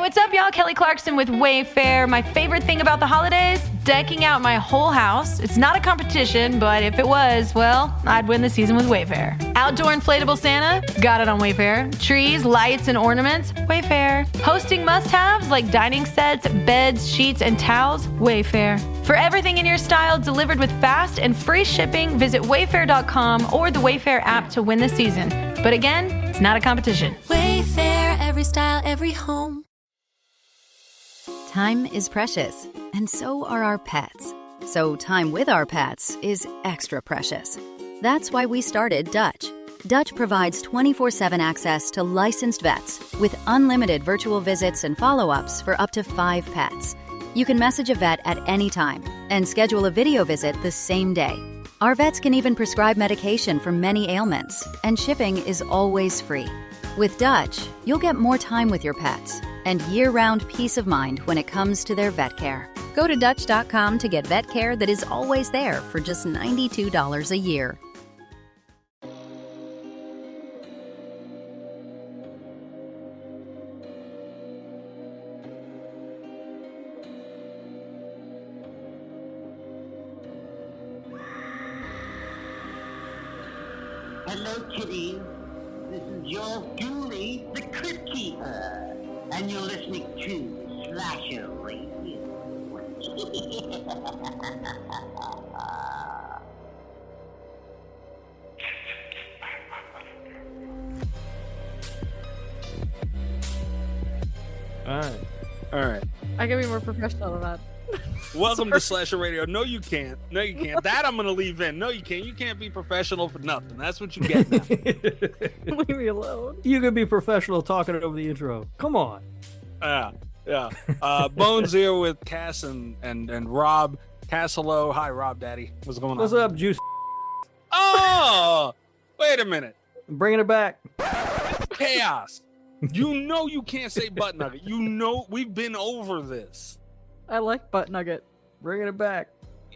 What's up, y'all? Kelly Clarkson with Wayfair. My favorite thing about the holidays? Decking out my whole house. It's not a competition, but if it was, well, I'd win the season with Wayfair. Outdoor inflatable Santa? Got it on Wayfair. Trees, lights, and ornaments? Wayfair. Hosting must-haves like dining sets, beds, sheets, and towels? Wayfair. For everything in your style delivered with fast and free shipping, visit wayfair.com or the Wayfair app to win the season. But again, it's not a competition. Wayfair, every style, every home. Time is precious, and so are our pets. So time with our pets is extra precious. That's why we started Dutch. Dutch provides 24/7 access to licensed vets with unlimited virtual visits and follow-ups for up to 5 pets. You can message a vet at any time and schedule a video visit the same day. Our vets can even prescribe medication for many ailments, and shipping is always free. With Dutch, you'll get more time with your pets and year-round peace of mind when it comes to their vet care. Go to Dutch.com to get vet care that is always there for just $92 a year. Hello, kitties. This is yours Julie, the Crypt Keeper, and you're listening to Slasher Radio. All right. I can be more professional than that. Welcome to Slasher Radio. No, you can't. No, you can't. That I'm gonna leave in. No, you can't. You can't be professional for nothing. That's what you get now. Leave me alone. You can be professional talking it over the intro. Come on. Yeah. Bones here with Cass and Rob. Cass, hello. Hi, Rob Daddy. What's going on? What's up, Juice? Oh, wait a minute. I'm bringing it back. Chaos. You know you can't say butt nugget. You know we've been over this. I like butt nugget. Bringing it back.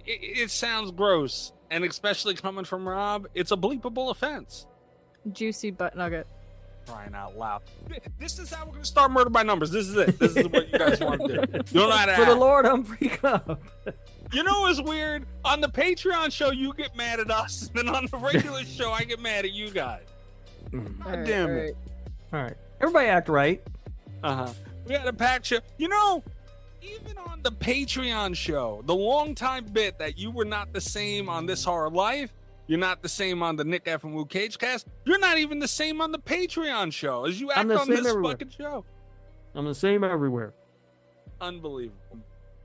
It sounds gross, and especially coming from Rob, it's a bleepable offense. Juicy butt nugget. Crying out loud. This is how we're going to start Murder by Numbers. This is it. This is what you guys want to do. You don't know how to For the act. Lord, I'm freak up. You know what's weird? On the Patreon show, you get mad at us, and on the regular show, I get mad at you guys. God damn it. All right. Everybody act right. We had a packed show. You know, even on the Patreon show, the long-time bit that you were not the same on This Horror Life, you're not the same on the Nick F. and Woo Cage cast, you're not even the same on the Patreon show as you act on this fucking show. I'm the same everywhere. Unbelievable.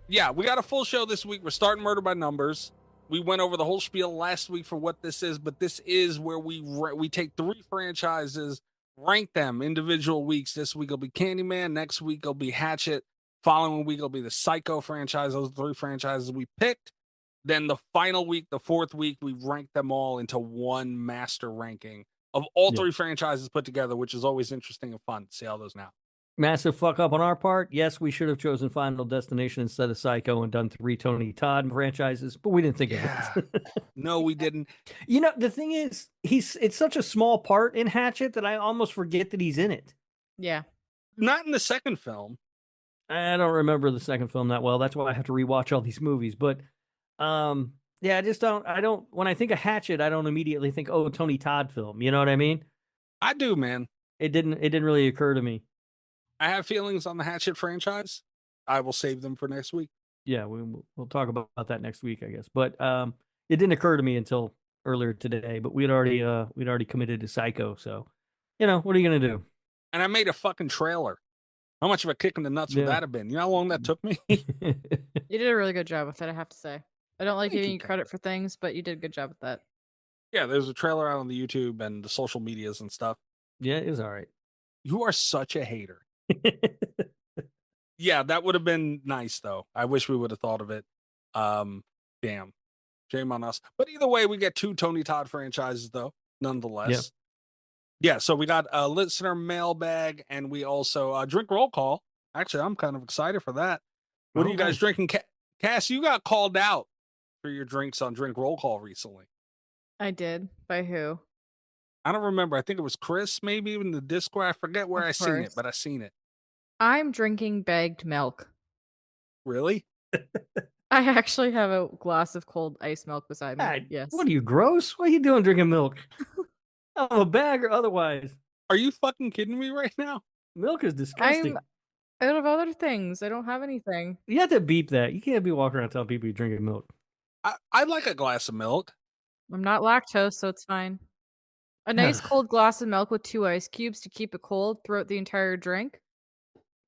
Yeah, we got a full show this week. We're starting Murder by Numbers. We went over the whole spiel last week for what this is, but this is where we take 3 franchises, rank them individual weeks. This week will be Candyman. Next week will be Hatchet. Following week will be the Psycho franchise. Those 3 franchises we picked. Then the final week, the 4th week, we ranked them all into one master ranking of all 3 franchises put together, which is always interesting and fun to see how those now. Massive fuck up on our part. Yes, we should have chosen Final Destination instead of Psycho and done 3 Tony Todd franchises, but we didn't think of it. No, we didn't. You know, the thing is, it's such a small part in Hatchet that I almost forget that he's in it. Yeah. Not in the second film. I don't remember the second film that well. That's why I have to rewatch all these movies. But yeah, I don't when I think of Hatchet, I don't immediately think, oh, Tony Todd film. You know what I mean? I do, man. It didn't really occur to me. I have feelings on the Hatchet franchise. I will save them for next week. Yeah, we'll talk about that next week, I guess. But it didn't occur to me until earlier today. But we'd already committed to Psycho, so you know what are you gonna do? And I made a fucking trailer. How much of a kick in the nuts would that have been? You know how long that took me? You did a really good job with it, I have to say. I don't like giving you credit for things, but you did a good job with that. Yeah, there's a trailer out on the YouTube and the social medias and stuff. Yeah, it was all right. You are such a hater. Yeah, that would have been nice, though. I wish we would have thought of it. Damn. Shame on us. But either way, we get 2 Tony Todd franchises, though, nonetheless. Yep. Yeah, so we got a listener mailbag, and we also drink roll call. Actually, I'm kind of excited for that. What are you guys drinking? Cass, you got called out for your drinks on Drink Roll Call recently. I did. By who? I don't remember. I think it was Chris, maybe in the Discord. I forget where I seen it, but I seen it. I'm drinking bagged milk. Really? I actually have a glass of cold ice milk beside me. Yes. What are you, gross? What are you doing drinking milk? A bag or otherwise? Are you fucking kidding me right now? Milk is disgusting. I'm out of other things. I don't have anything. You have to beep that. You can't be walking around telling people you're drinking milk. I like a glass of milk. I'm not lactose, so it's fine. A nice cold glass of milk with 2 ice cubes to keep it cold throughout the entire drink.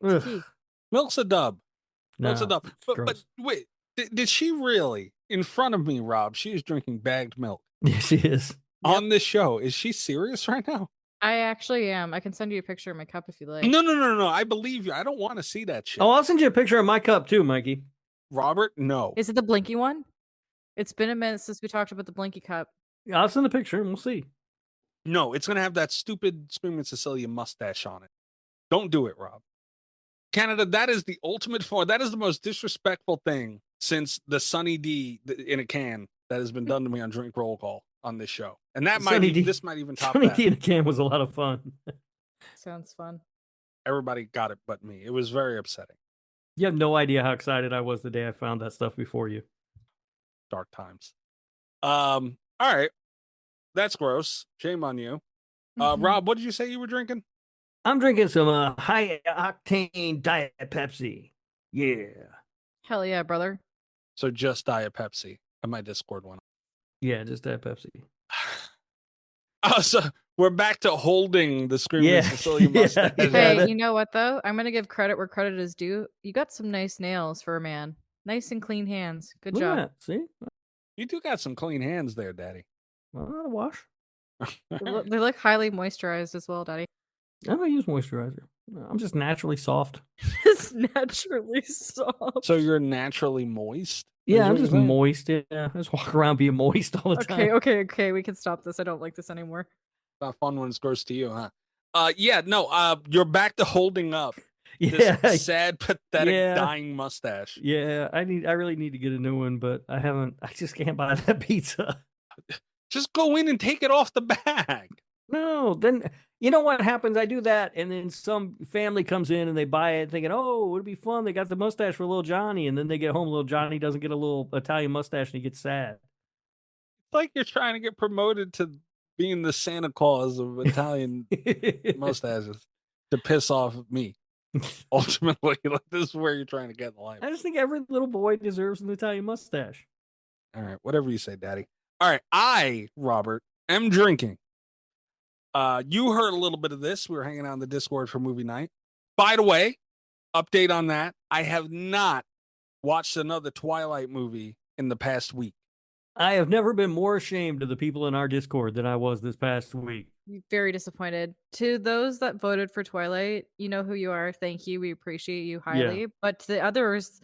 It's key. Milk's a dub. Milk's a No, dub. it's But gross. wait, did she really, in front of me, Rob, she is drinking bagged milk Yes, she is. on this show? Is she serious right now? I actually am. I can send you a picture of my cup if you like. No. I believe you. I don't want to see that shit. Oh, I'll send you a picture of my cup too, Mikey. Robert, no. Is it the Blinky one? It's been a minute since we talked about the Blinky cup. I'll send a picture and we'll see. No, it's going to have that stupid Screaming Cecilia mustache on it. Don't do it, Rob. Canada, that is the ultimate form. That is the most disrespectful thing since the Sunny D in a can that has been done to me on Drink Roll Call on this show. And that this might even top Sunny that. D in a can was a lot of fun. Sounds fun. Everybody got it but me. It was very upsetting. You have no idea how excited I was the day I found that stuff before you. Dark times. All right. That's gross. Shame on you. Rob, what did you say you were drinking? I'm drinking some high octane Diet Pepsi. Yeah. Hell yeah, brother. So just Diet Pepsi. And my Discord one. Yeah, just Diet Pepsi. Oh, so we're back to holding the Screaming Cecilia mustache. Hey, you know what though? I'm gonna give credit where credit is due. You got some nice nails for a man. Nice and clean hands. Good Look at job. that. See? You do got some clean hands there, Daddy. Well, not a wash. They look highly moisturized as well, Daddy. I don't use moisturizer. I'm just naturally soft. It's naturally soft. So you're naturally moist? Yeah, I'm just moist. Yeah, I just walk around being moist all the time. Okay. We can stop this. I don't like this anymore. Not fun when it's gross to you, huh? You're back to holding up Yeah, this sad, pathetic, dying mustache. Yeah, I really need to get a new one, but I haven't. I just can't buy that pizza. Just go in and take it off the bag. No, then you know what happens? I do that, and then some family comes in and they buy it thinking, oh, it'd be fun. They got the mustache for little Johnny, and then they get home, little Johnny doesn't get a little Italian mustache and he gets sad. It's like you're trying to get promoted to being the Santa Claus of Italian mustaches to piss off me. Ultimately, like, this is where you're trying to get in life. I just think every little boy deserves an Italian mustache. All right, whatever you say, Daddy. All right, I, Robert, am drinking. You heard a little bit of this. We were hanging out in the Discord for movie night. By the way, update on that. I have not watched another Twilight movie in the past week. I have never been more ashamed of the people in our Discord than I was this past week. Very disappointed. To those that voted for Twilight, you know who you are. Thank you. We appreciate you highly. Yeah. But to the others,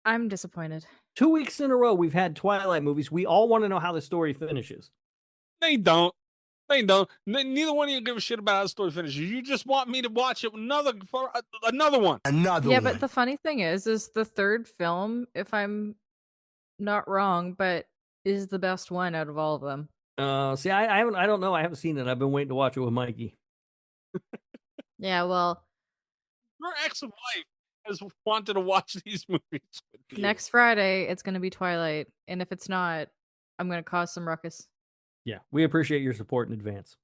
I'm disappointed. 2 weeks in a row, we've had Twilight movies. We all want to know how the story finishes. They don't. Neither one of you give a shit about how the story finishes. You just want me to watch it another one. Yeah, but the funny thing is the third film, if I'm not wrong, but is the best one out of all of them. See, I don't know. I haven't seen it. I've been waiting to watch it with Mikey. Yeah, well, Your ex-wife has wanted to watch these movies with you. Next Friday, it's going to be Twilight. And if it's not, I'm going to cause some ruckus. Yeah, we appreciate your support in advance.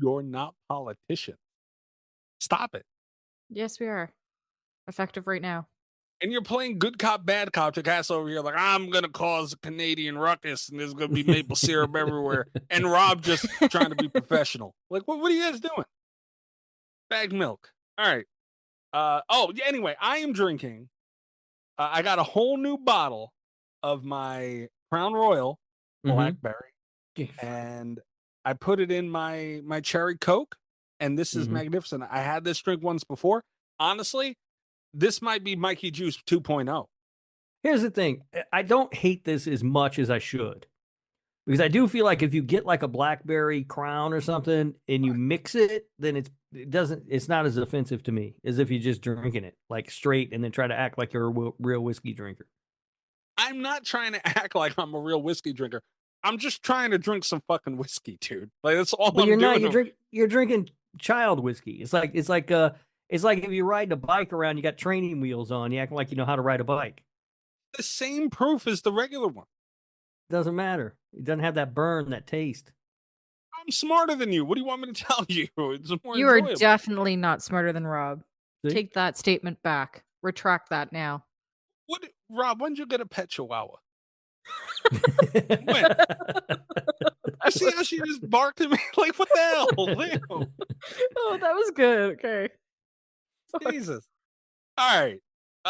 You're not politician. Stop it. Yes, we are. Effective right now. And you're playing good cop, bad cop to cast over here like, I'm going to cause a Canadian ruckus and there's going to be maple syrup everywhere. And Rob just trying to be professional. Like, what are you guys doing? Bagged milk. All right. Anyway, I am drinking. I got a whole new bottle of my Crown Royal Blackberry. And I put it in my cherry Coke. And this is magnificent. I had this drink once before. Honestly, this might be Mikey Juice 2.0. Here's the thing. I don't hate this as much as I should. Because I do feel like if you get like a blackberry Crown or something and you mix it, then it's not as offensive to me as if you're just drinking it like straight and then try to act like you're a real whiskey drinker. I'm not trying to act like I'm a real whiskey drinker. I'm just trying to drink some fucking whiskey, dude. Like, that's all I'm doing. You're drinking child whiskey. It's like It's like if you ride a bike around, you got training wheels on, you acting like you know how to ride a bike. The same proof as the regular one. Doesn't matter. It doesn't have that burn, that taste. I'm smarter than you. What do you want me to tell you? It's more You are enjoyable. definitely not smarter than Rob. See? Take that statement back. Retract that now. Rob, when did you get a pet chihuahua? When? You see how she just barked at me? Like, what the hell? Leo. Oh, that was good. Okay. Jesus. All right.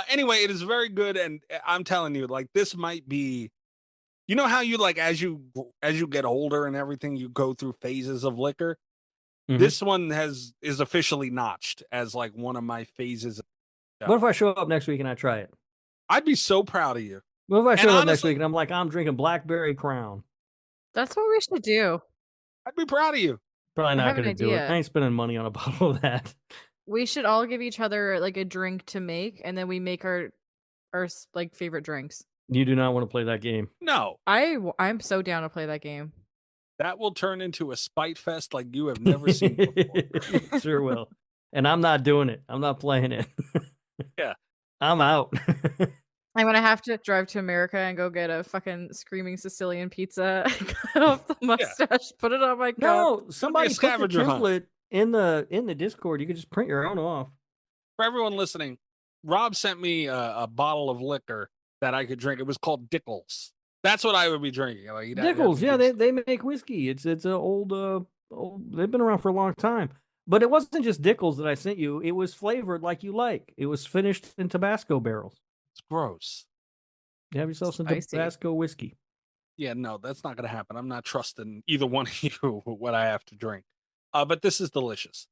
Anyway, it is very good, and I'm telling you, like, this might be. You know how you like as you get older and everything, you go through phases of liquor. Mhm. This one is officially notched as like one of my phases. What if I show up next week and I try it? I'd be so proud of you. What if I And show up next honestly- week and I'm like, I'm drinking Blackberry Crown? That's what we should do. I'd be proud of you. Probably I not have an going to do it. idea. I ain't spending money on a bottle of that. We should all give each other like a drink to make, and then we make our like favorite drinks. You do not want to play that game. No, I'm so down to play that game. that will turn into a spite fest like you have never seen before. Sure will. And I'm not doing it. I'm not playing it. Yeah. I'm out. I'm gonna have to drive to America and go get a fucking screaming Sicilian pizza, cut off the mustache, put it on my cup. No, somebody put the scavenger hunt. template in the Discord. You can just print your own off. For everyone listening, Rob sent me a bottle of liquor that I could drink. It was called Dickles. That's what I would be drinking. Like, Dickles, yeah, they make whiskey. It's an old, they've been around for a long time. But it wasn't just Dickles that I sent you. It was flavored like you like. It was finished in Tabasco barrels. It's gross. You have yourself some Spicy. Tabasco whiskey. Yeah, no, that's not going to happen. I'm not trusting either one of you with what I have to drink. But this is delicious.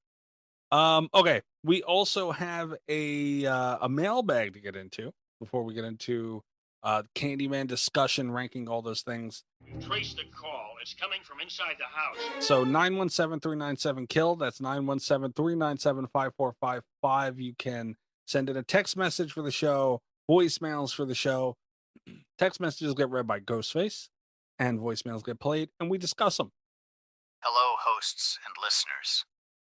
Okay, we also have a mailbag to get into before we get into Candyman discussion, ranking all those things. Trace the call. It's coming from inside the house. So 917-397-KILL. That's 917-397-5455. You can send in a text message for the show, voicemails for the show. Text messages get read by Ghostface, and voicemails get played, and we discuss them. Hello, hosts and listeners.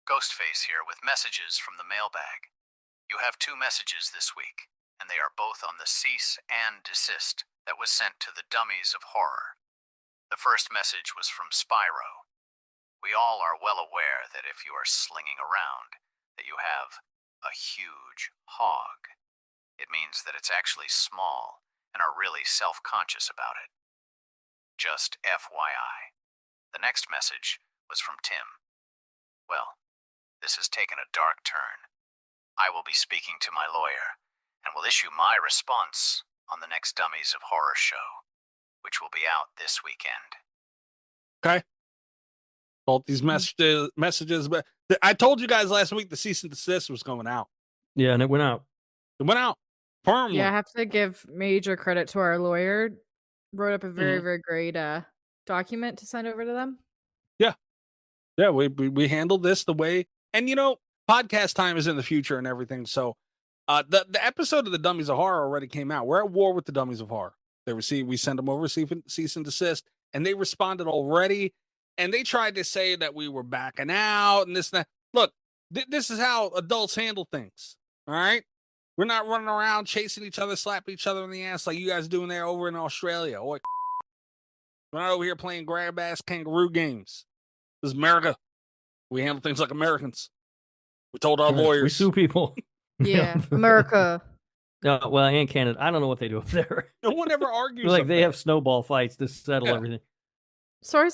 Ghostface here with messages from the mailbag. You have 2 messages this week, and they are both on the cease and desist that was sent to the dummies of horror. The first message was from Spyro. We all are well aware that if you are slinging around, that you have a huge hog. It means that it's actually small and are really self-conscious about it. Just FYI. The next message was from Tim. Well, this has taken a dark turn. I will be speaking to my lawyer and will issue my response on the next Dummies of Horror show, which will be out this weekend. Okay. Both these messages, but I told you guys last week the cease and desist was going out. Yeah, and it went out. It went out firmly. Yeah, I have to give major credit to our lawyer. Wrote up a very, very great document to send over to them. Yeah, we handled this the way, and podcast time is in the future and everything. So, the episode of the Dummies of Horror already came out. We're at war with the Dummies of Horror. We sent them over cease and desist, and they responded already. And they tried to say that we were backing out and this and that. Look, this is how adults handle things. All right, we're not running around chasing each other, slapping each other in the ass like you guys doing there over in Australia. We're not over here playing grab ass kangaroo games. This is America. We handle things like Americans. We told our lawyers. We sue people. Yeah, America. Well, and Canada. I don't know what they do up there. No one ever argues. Like they have snowball fights to settle everything. Sorry.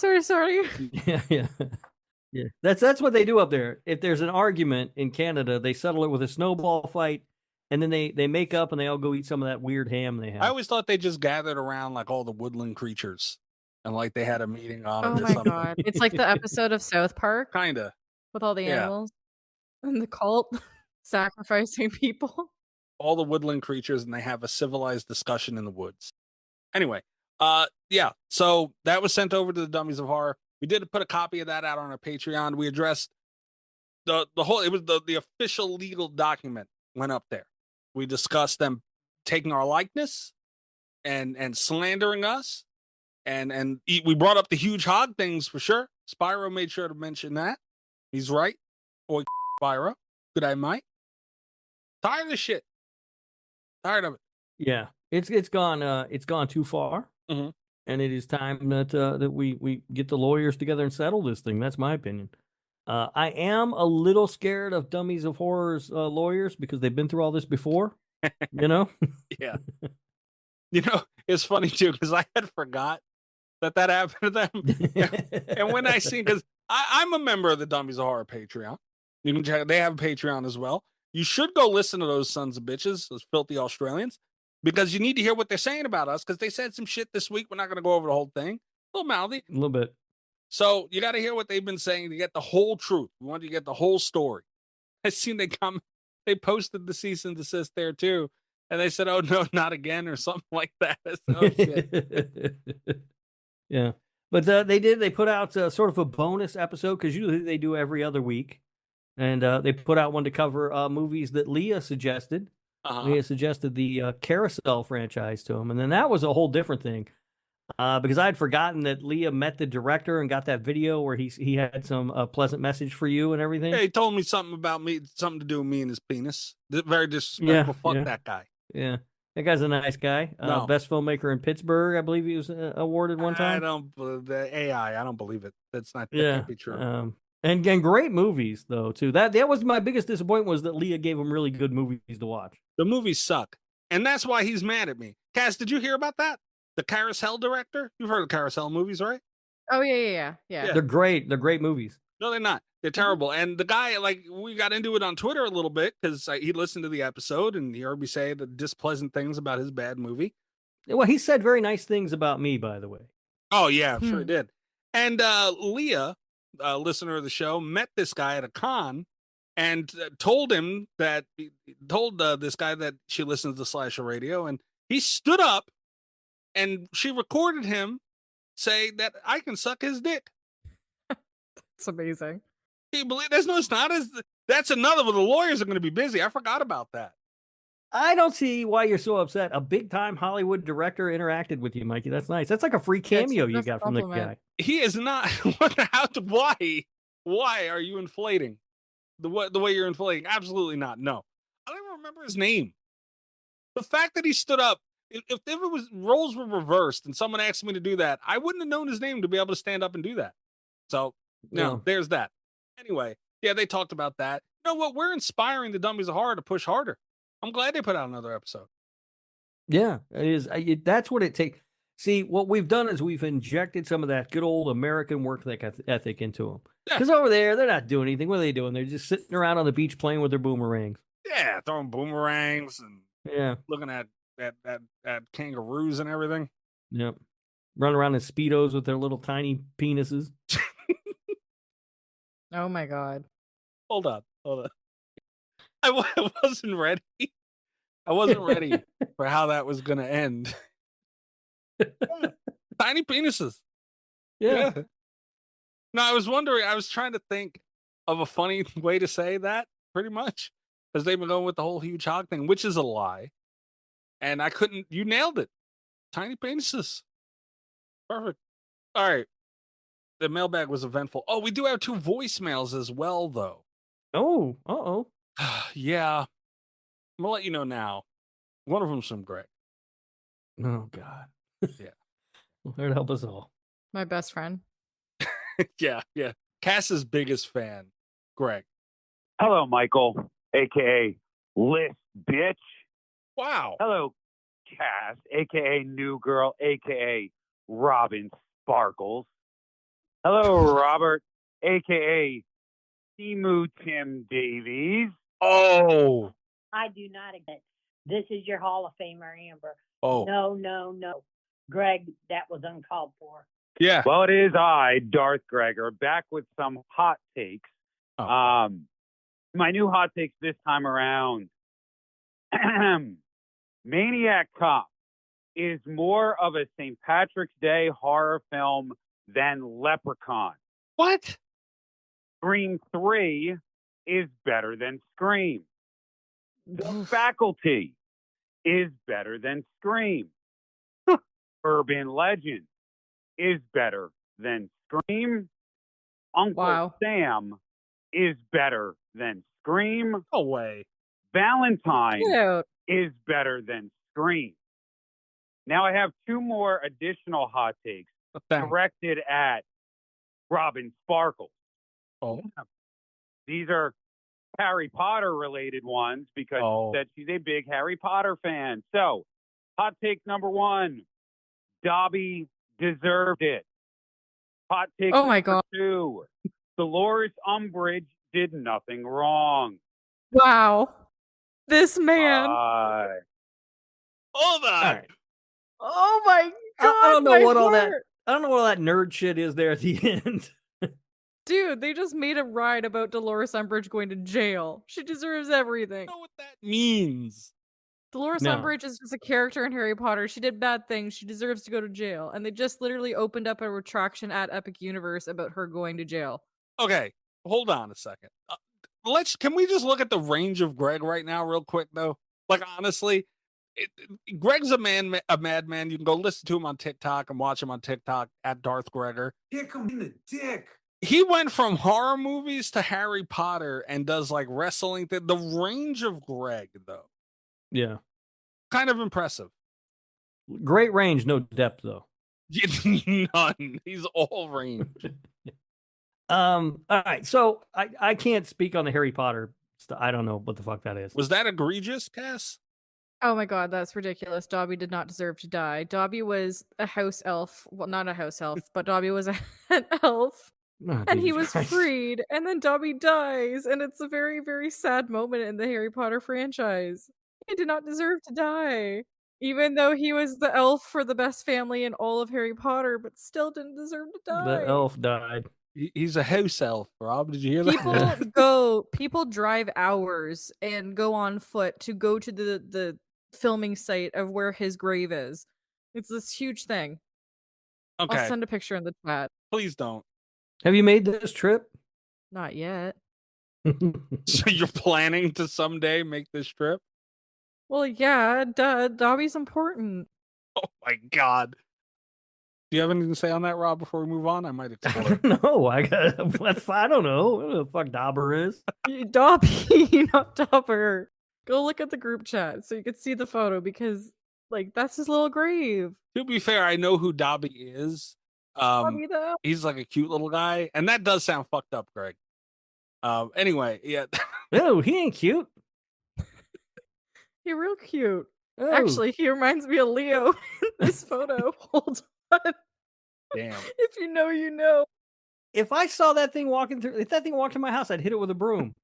Yeah. That's what they do up there. If there's an argument in Canada, they settle it with a snowball fight, and then they make up and they all go eat some of that weird ham they have. I always thought they just gathered around like all the woodland creatures, and like they had a meeting on it. Oh or my something. god. It's like the episode of South Park Kinda. with all the Yeah. animals and the cult sacrificing people. All the woodland creatures, and they have a civilized discussion in the woods. Anyway, yeah. So that was sent over to the Dummies of Horror. We did put a copy of that out on our Patreon. We addressed the whole. It was the official legal document went up there. We discussed them taking our likeness and slandering us, and we brought up the huge hog things for sure. Spyro made sure to mention that. He's right. Boy, Spyro. Good eye, Mike. Tired of this shit. Tired of it. Yeah, it's gone too far, Mhm. and it is time that we get the lawyers together and settle this thing. That's my opinion. I am a little scared of Dummies of Horror's lawyers because they've been through all this before. You know? Yeah. You know, it's funny too because I had forgot that happened to them. And when I see, because I'm a member of the Dummies of Horror Patreon. You can check. They have a Patreon as well. You should go listen to those sons of bitches, those filthy Australians, because you need to hear what they're saying about us. Because they said some shit this week. We're not going to go over the whole thing. A little mouthy. A little bit. So you got to hear what they've been saying to get the whole truth. We want you to get the whole story. I seen they posted the cease and desist there too. And they said, "Oh no, not again," or something like that. I said, oh shit. Yeah. But they put out sort of a bonus episode because usually they do every other week. And they put out one to cover movies that Leah suggested. Leah suggested the Carousel franchise to him. And then that was a whole different thing. Because I'd forgotten that Leah met the director and got that video where he had some pleasant message for you and everything. Yeah, he told me something about me, something to do with me and his penis. Very disrespectful. Fuck that guy. Yeah. That guy's a nice guy. No. Best filmmaker in Pittsburgh, I believe he was awarded one time. The AI, I don't believe it. That Yeah. can't be true. And great movies though too. That was my biggest disappointment was that Leah gave him really good movies to watch. The movies suck, and that's why he's mad at me. Cass, did you hear about that? The Carousel director. You've heard of Carousel movies, right? Oh yeah. They're great. They're great movies. No, they're not. They're terrible. And the guy, like, we got into it on Twitter a little bit because he listened to the episode and he heard me say the displeasant things about his bad movie. Well, he said very nice things about me, by the way. Oh yeah, I'm sure he did. And Leah, a listener of the show, met this guy at a con and told this guy that she listens to Slasher Radio, and he stood up and she recorded him say that I can suck his dick. It's amazing. Can you believe there's no, it's not as that's another one. The lawyers are going to be busy. I forgot about that. I don't see why you're so upset. A big time Hollywood director interacted with you, Mikey. That's nice. That's like a free cameo you got from the guy. He is not. Why are you inflating the way you're inflating? Absolutely not. No, I don't even remember his name. The fact that he stood up, if it was roles were reversed and someone asked me to do that, I wouldn't have known his name to be able to stand up and do that. So no, there's that. Anyway, yeah, they talked about that. You know what? We're inspiring the Dummies of Horror to push harder. I'm glad they put out another episode. Yeah, it is. That's what it takes. See, what we've done is we've injected some of that good old American work ethic into them. Because over there, they're not doing anything. What are they doing? They're just sitting around on the beach playing with their boomerangs. Yeah, throwing boomerangs and looking at kangaroos and everything. Yep. Running around in Speedos with their little tiny penises. Oh my God. Hold on. I wasn't ready. I wasn't ready for how that was going to end. Tiny penises. Yeah. No, I was trying to think of a funny way to say that, pretty much. Because they've been going with the whole huge hog thing, which is a lie. And I couldn't, you nailed it. Tiny penises. Perfect. All right. The mailbag was eventful. Oh, we do have 2 voicemails as well, though. Oh, uh-oh. Yeah. I'm going to let you know now. One of them's from Greg. Oh, God. Yeah. Lord help us all. My best friend. Yeah. Cass's biggest fan, Greg. Hello, Michael, a.k.a. List Bitch. Wow. Hello, Cass, a.k.a. New Girl, a.k.a. Robin Sparkles. Hello, Robert, a.k.a. Timu Tim Davies. Oh. I do not admit. This is your Hall of Famer, Amber. Oh. No. Greg, that was uncalled for. Yeah. Well, it is I, Darth Gregor, back with some hot takes. Oh. My new hot takes this time around. Maniac Cop is more of a St. Patrick's Day horror film than Leprechaun. What? Scream 3 is better than Scream. The Faculty is better than Scream. Urban Legend is better than Scream. Uncle Sam is better than Scream. No way. Valentine Get out. is better than Scream. Now I have two more additional hot takes directed at Robin Sparkles. Oh. These are Harry Potter related ones because she said she's a big Harry Potter fan. So, hot take number one, Dobby deserved it. Hot take number two, Dolores Umbridge did nothing wrong. Wow. This man. Hold on. Right. Oh my God. I don't know what all that. heart. I don't know what all that nerd shit is there at the end. Dude, they just made a ride about Dolores Umbridge going to jail. She deserves everything. I know what that means. Dolores No. Umbridge is just a character in Harry Potter. She did bad things. She deserves to go to jail. And they just literally opened up a retraction at Epic Universe about her going to jail. Okay, hold on a second. Can we just look at the range of Greg right now, real quick, though? Like, honestly, Greg's a madman. You can go listen to him on TikTok and watch him on TikTok at Darth Gregor. Kick him in the dick. He went from horror movies to Harry Potter and does like wrestling. The range of Greg, though, Yeah. kind of impressive. Great range, no depth though. None. He's all range. All right. So I can't speak on the Harry Potter stuff. I don't know what the fuck that is. Was that egregious, Cass? Oh my God, that's ridiculous. Dobby did not deserve to die. Dobby was a house elf. Well, not a house elf, but Dobby was an elf. Oh, And he Jesus was Christ. freed, and then Dobby dies, and it's a very, very sad moment in the Harry Potter franchise. He did not deserve to die, even though he was the elf for the best family in all of Harry Potter, but still didn't deserve to die. The elf died. He's a house elf, Rob. Did you hear that? People drive hours and go on foot to go to the filming site of where his grave is. It's this huge thing. Okay. I'll send a picture in the chat. Please don't. Have you made this trip? Not yet. So you're planning to someday make this trip? Well, yeah, duh. Dobby's important. Oh my God. Do you have anything to say on that, Rob, before we move on? I might explore. No, I don't know. Who the fuck Dauber is? Dobby, not Dobber. Go look at the group chat so you can see the photo because, like, that's his little grave. To be fair, I know who Dobby is. Dobby the He's like a cute little guy, and that does sound fucked up, Greg. Anyway, yeah. No, he ain't cute. He's real cute. Oh. Actually, he reminds me of Leo in this photo. Hold on. Damn. If you know, you know. If I saw that thing walking through, if that thing walked in my house, I'd hit it with a broom.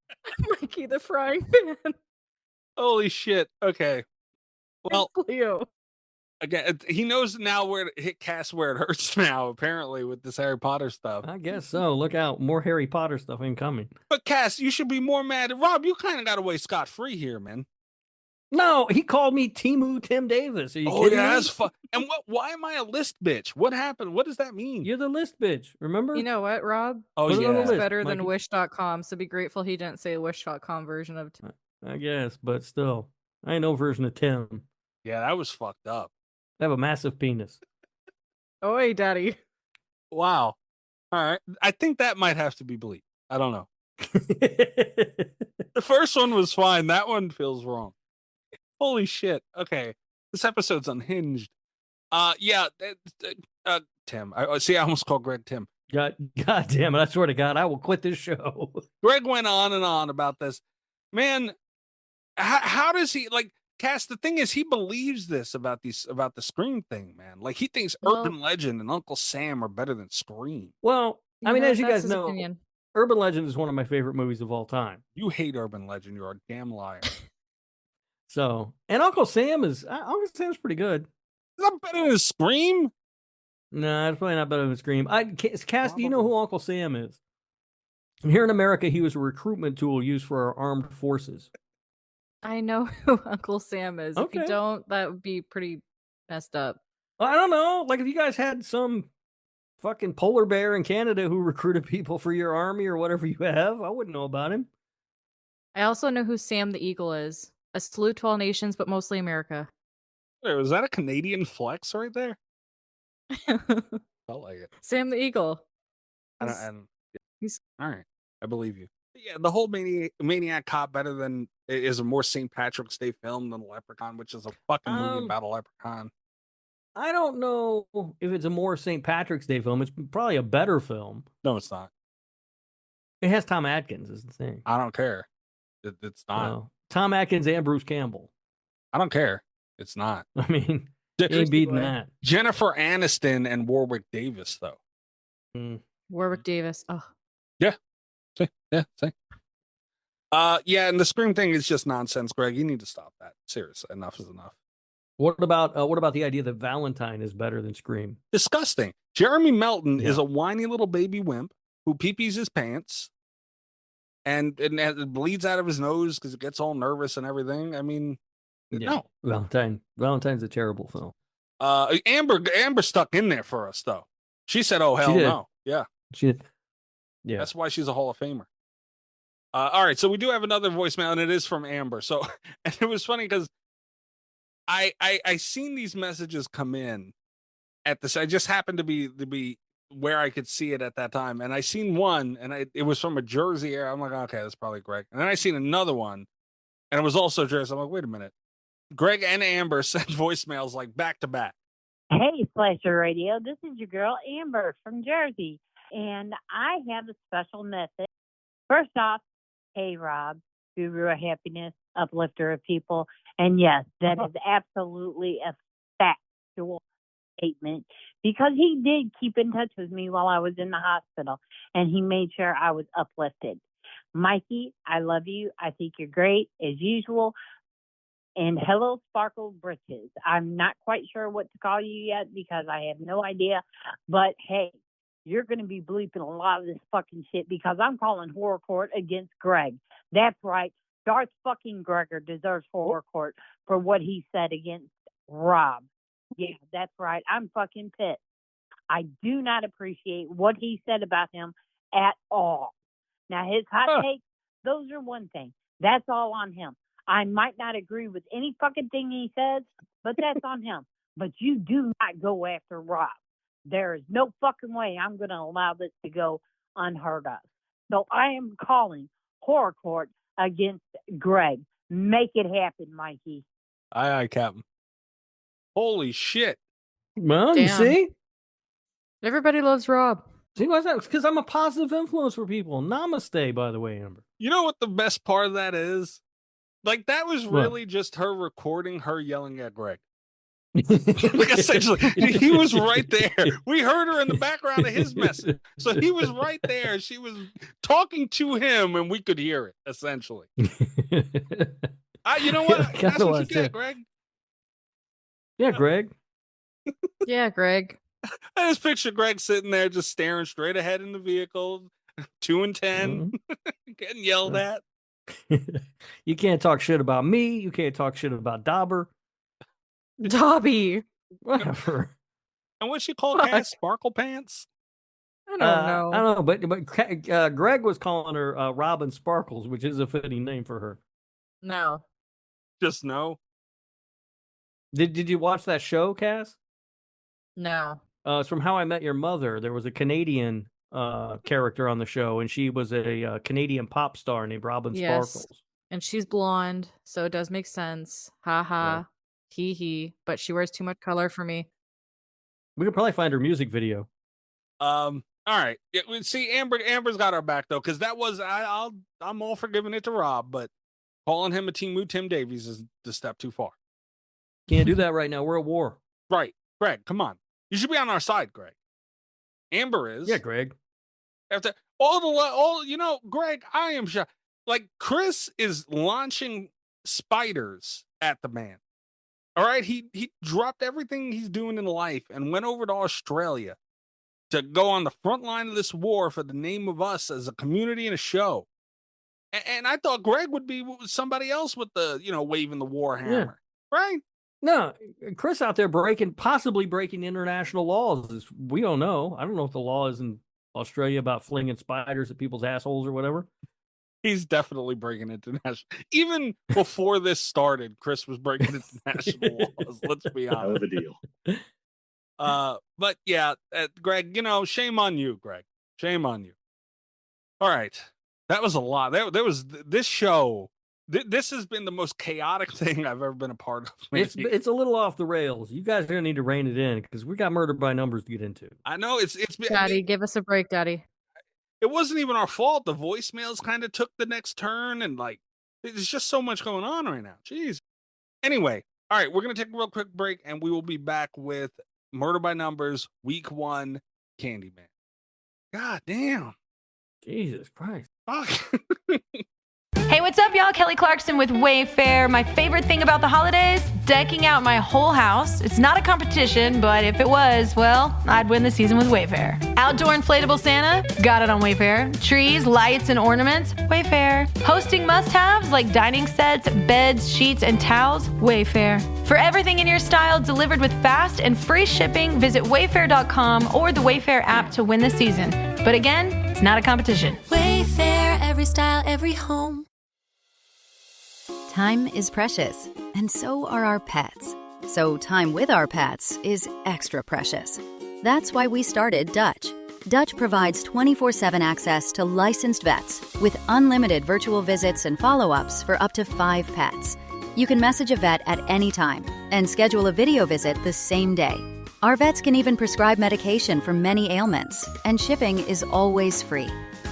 Mikey the frying pan. Holy shit. Okay. Well, It's Leo. again, he knows now where to hit Cass where it hurts now, apparently, with this Harry Potter stuff. I guess so. Look out. More Harry Potter stuff incoming. But Cass, you should be more mad at Rob. You kind of got away scot-free here, man. No, he called me Timu Tim Davis. Are you kidding me? That's fun. And why am I a list bitch? What happened? What does that mean? You're the list bitch, remember? You know what, Rob? Oh, Put it on the yeah. It's list, better than Mikey. Wish.com, so be grateful he didn't say Wish.com version of I guess, but still. I ain't no version of Tim. Yeah, that was fucked up. I have a massive penis. Oi, daddy. Wow. All right. I think that might have to be bleeped. I don't know. The first one was fine. That one feels wrong. Holy shit. Okay. This episode's unhinged. Yeah. Tim. I almost called Greg Tim. God damn it. I swear to God, I will quit this show. Greg went on and on about this. Man, how does he, like, Cass, the thing is, he believes this about the Scream thing, man. Like, he thinks Urban Legend and Uncle Sam are better than Scream. Well, I mean, as you that's guys his know, opinion. Urban Legend is one of my favorite movies of all time. You hate Urban Legend. You're a damn liar. So, and Uncle Sam's pretty good. Is that better than Scream? No, it's probably not better than Scream. Cass, do you know who Uncle Sam is? Here in America, he was a recruitment tool used for our armed forces. I know who Uncle Sam is. If Okay. you don't, that would be pretty messed up. I don't know. Like, if you guys had some fucking polar bear in Canada who recruited people for your army or whatever you have, I wouldn't know about him. I also know who Sam the Eagle is. A salute to all nations, but mostly America. Wait, was that a Canadian flex right there? Felt like it. Sam the Eagle. I don't, He's- all right. I believe you. Yeah, the whole Maniac Cop better than is a more St. Patrick's Day film than Leprechaun, which is a fucking movie about a leprechaun. I don't know if it's a more St. Patrick's Day film. It's probably a better film. No, it's not. It has Tom Atkins, is the thing. I don't care. It's not. No. Tom Atkins and Bruce Campbell. I don't care. It's not. I mean, you ain't beating that. Jennifer Aniston and Warwick Davis, though. Warwick Davis. Oh. Yeah. See? Yeah. See? Yeah, and the Scream thing is just nonsense, Greg. You need to stop that. Seriously, enough is enough. What about the idea that Valentine is better than Scream? Disgusting. Jeremy Melton is a whiny little baby wimp who pee-pees his pants and it bleeds out of his nose because it gets all nervous and everything. I mean, no. Valentine's a terrible film. Amber stuck in there for us, though. She said, oh, hell no. Yeah. Yeah. That's why she's a Hall of Famer. All right, so we do have another voicemail, and it is from Amber. So, and it was funny because I seen these messages come in at this. I just happened to be where I could see it at that time, and I seen one, and it was from a Jersey area. I'm like, okay, that's probably Greg. And then I seen another one, and it was also Jersey. I'm like, wait a minute, Greg and Amber sent voicemails like back to back. Hey, Slasher Radio. This is your girl Amber from Jersey, and I have a special message. First off, hey Rob, guru of happiness, uplifter of people. And yes, that is absolutely a factual statement because he did keep in touch with me while I was in the hospital and he made sure I was uplifted. Mikey, I love you. I think you're great as usual. And hello, Sparkle Britches. I'm not quite sure what to call you yet because I have no idea. But hey, you're going to be bleeping a lot of this fucking shit because I'm calling horror court against Greg. That's right. Darth fucking Gregor deserves horror court for what he said against Rob. Yeah, that's right. I'm fucking pissed. I do not appreciate what he said about him at all. Now, his hot takes, those are one thing. That's all on him. I might not agree with any fucking thing he says, but that's on him. But you do not go after Rob. There is no fucking way I'm going to allow this to go unheard of. So I am calling horror court against Greg. Make it happen, Mikey. Aye, Captain. Holy shit. Well, you see? Everybody loves Rob. See what's that? Because I'm a positive influence for people. Namaste, by the way, Amber. You know what the best part of that is? Like, that was really just her recording her yelling at Greg. Like, essentially, he was right there. We heard her in the background of his message. So he was right there. She was talking to him, and we could hear it, essentially. You know what? That's what you get, Greg. Yeah, Greg. Yeah, Greg. I just picture Greg sitting there just staring straight ahead in the vehicle, 2 and 10, getting yelled at. You can't talk shit about me. You can't talk shit about Dauber. Dobby. Whatever. And what's she called? Cass? Sparkle Pants? I don't know. I don't know, but Greg was calling her Robin Sparkles, which is a fitting name for her. No. Just no. Did you watch that show, Cass? No. It's from How I Met Your Mother. There was a Canadian character on the show, and she was a Canadian pop star named Robin Sparkles. And she's blonde, so it does make sense. Ha ha. Yeah. Hee hee. But she wears too much color for me. We could probably find her music video. All right. See, Amber's got our back though, because that was I'm all for giving it to Rob, but calling him a Timu Tim Davies is the step too far. Can't do that right now. We're at war. Right, Greg. Come on. You should be on our side, Greg. Amber is. Yeah, Greg. After Greg, I am shocked. Like, Chris is launching spiders at the man. All right, he dropped everything he's doing in life and went over to Australia to go on the front line of this war for the name of us as a community and a show. And I thought Greg would be somebody else with the, waving the war hammer, right? No, Chris out there possibly breaking international laws. We don't know. I don't know what the law is in Australia about flinging spiders at people's assholes or whatever. He's definitely breaking international. Even before this started, Chris was breaking international laws. Let's be honest. Hell of a deal. But yeah, Greg, shame on you, Greg. Shame on you. All right. That was a lot. There was this show. This has been the most chaotic thing I've ever been a part of. It's a little off the rails. You guys are gonna need to rein it in because we got Murder by Numbers to get into. I know it's been. Daddy, give us a break, Daddy. It wasn't even our fault. The voicemails kind of took the next turn, and like, there's just so much going on right now. Jeez. Anyway, all right, we're gonna take a real quick break, and we will be back with Murder by Numbers, Week 1, Candyman. God damn. Jesus Christ. Fuck. Hey, what's up, y'all? Kelly Clarkson with Wayfair. My favorite thing about the holidays? Decking out my whole house. It's not a competition, but if it was, well, I'd win the season with Wayfair. Outdoor inflatable Santa? Got it on Wayfair. Trees, lights, and ornaments? Wayfair. Hosting must-haves like dining sets, beds, sheets, and towels? Wayfair. For everything in your style delivered with fast and free shipping, visit wayfair.com or the Wayfair app to win the season. But again, it's not a competition. Wayfair, every style, every home. Time is precious, and so are our pets. So time with our pets is extra precious. That's why we started Dutch. Dutch provides 24/7 access to licensed vets with unlimited virtual visits and follow-ups for up to 5 pets. You can message a vet at any time and schedule a video visit the same day. Our vets can even prescribe medication for many ailments, and shipping is always free.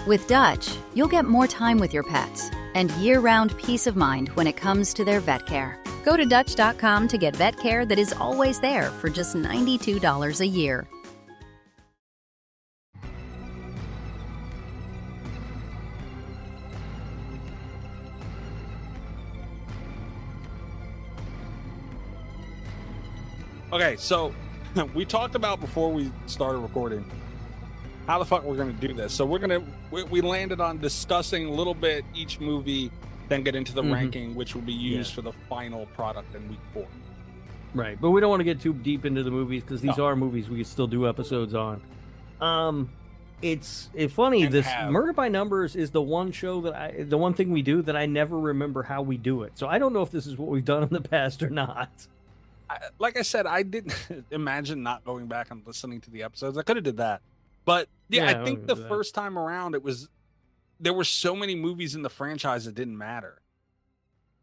With Dutch, you'll get more time with your pets and year-round peace of mind when it comes to their vet care. Go to Dutch.com to get vet care that is always there for just $92 a year. Okay, so we talked about before we started recording how the fuck we're going to do this. So we landed on discussing a little bit each movie, then get into the ranking, which will be used for the final product in week 4. Right, but we don't want to get too deep into the movies because these are movies we can still do episodes on. It's funny. And Murder by Numbers is the one show the one thing we do that I never remember how we do it. So I don't know if this is what we've done in the past or not. Like I said, I didn't imagine not going back and listening to the episodes. I could have did that. But yeah, I think the first time around there were so many movies in the franchise that didn't matter.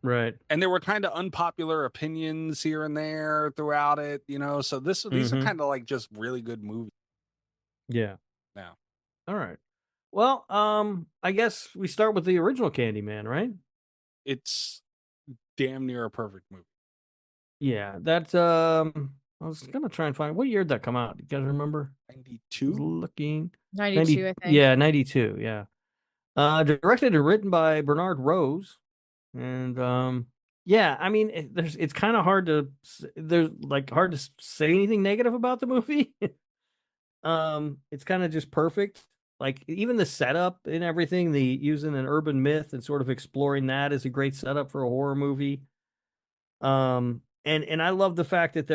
Right. And there were kind of unpopular opinions here and there throughout it, so these are kind of like just really good movies. Yeah. Yeah. All right. Well, I guess we start with the original Candyman, right? It's damn near a perfect movie. Yeah, that's I was gonna try and find what year did that come out. You guys remember? 92. Looking 92, I think. Yeah, 92. Yeah. Directed and written by Bernard Rose, and yeah, I mean, it's kind of hard to say anything negative about the movie. It's kind of just perfect. Like even the setup and everything, using an urban myth and sort of exploring that is a great setup for a horror movie. And I love the fact that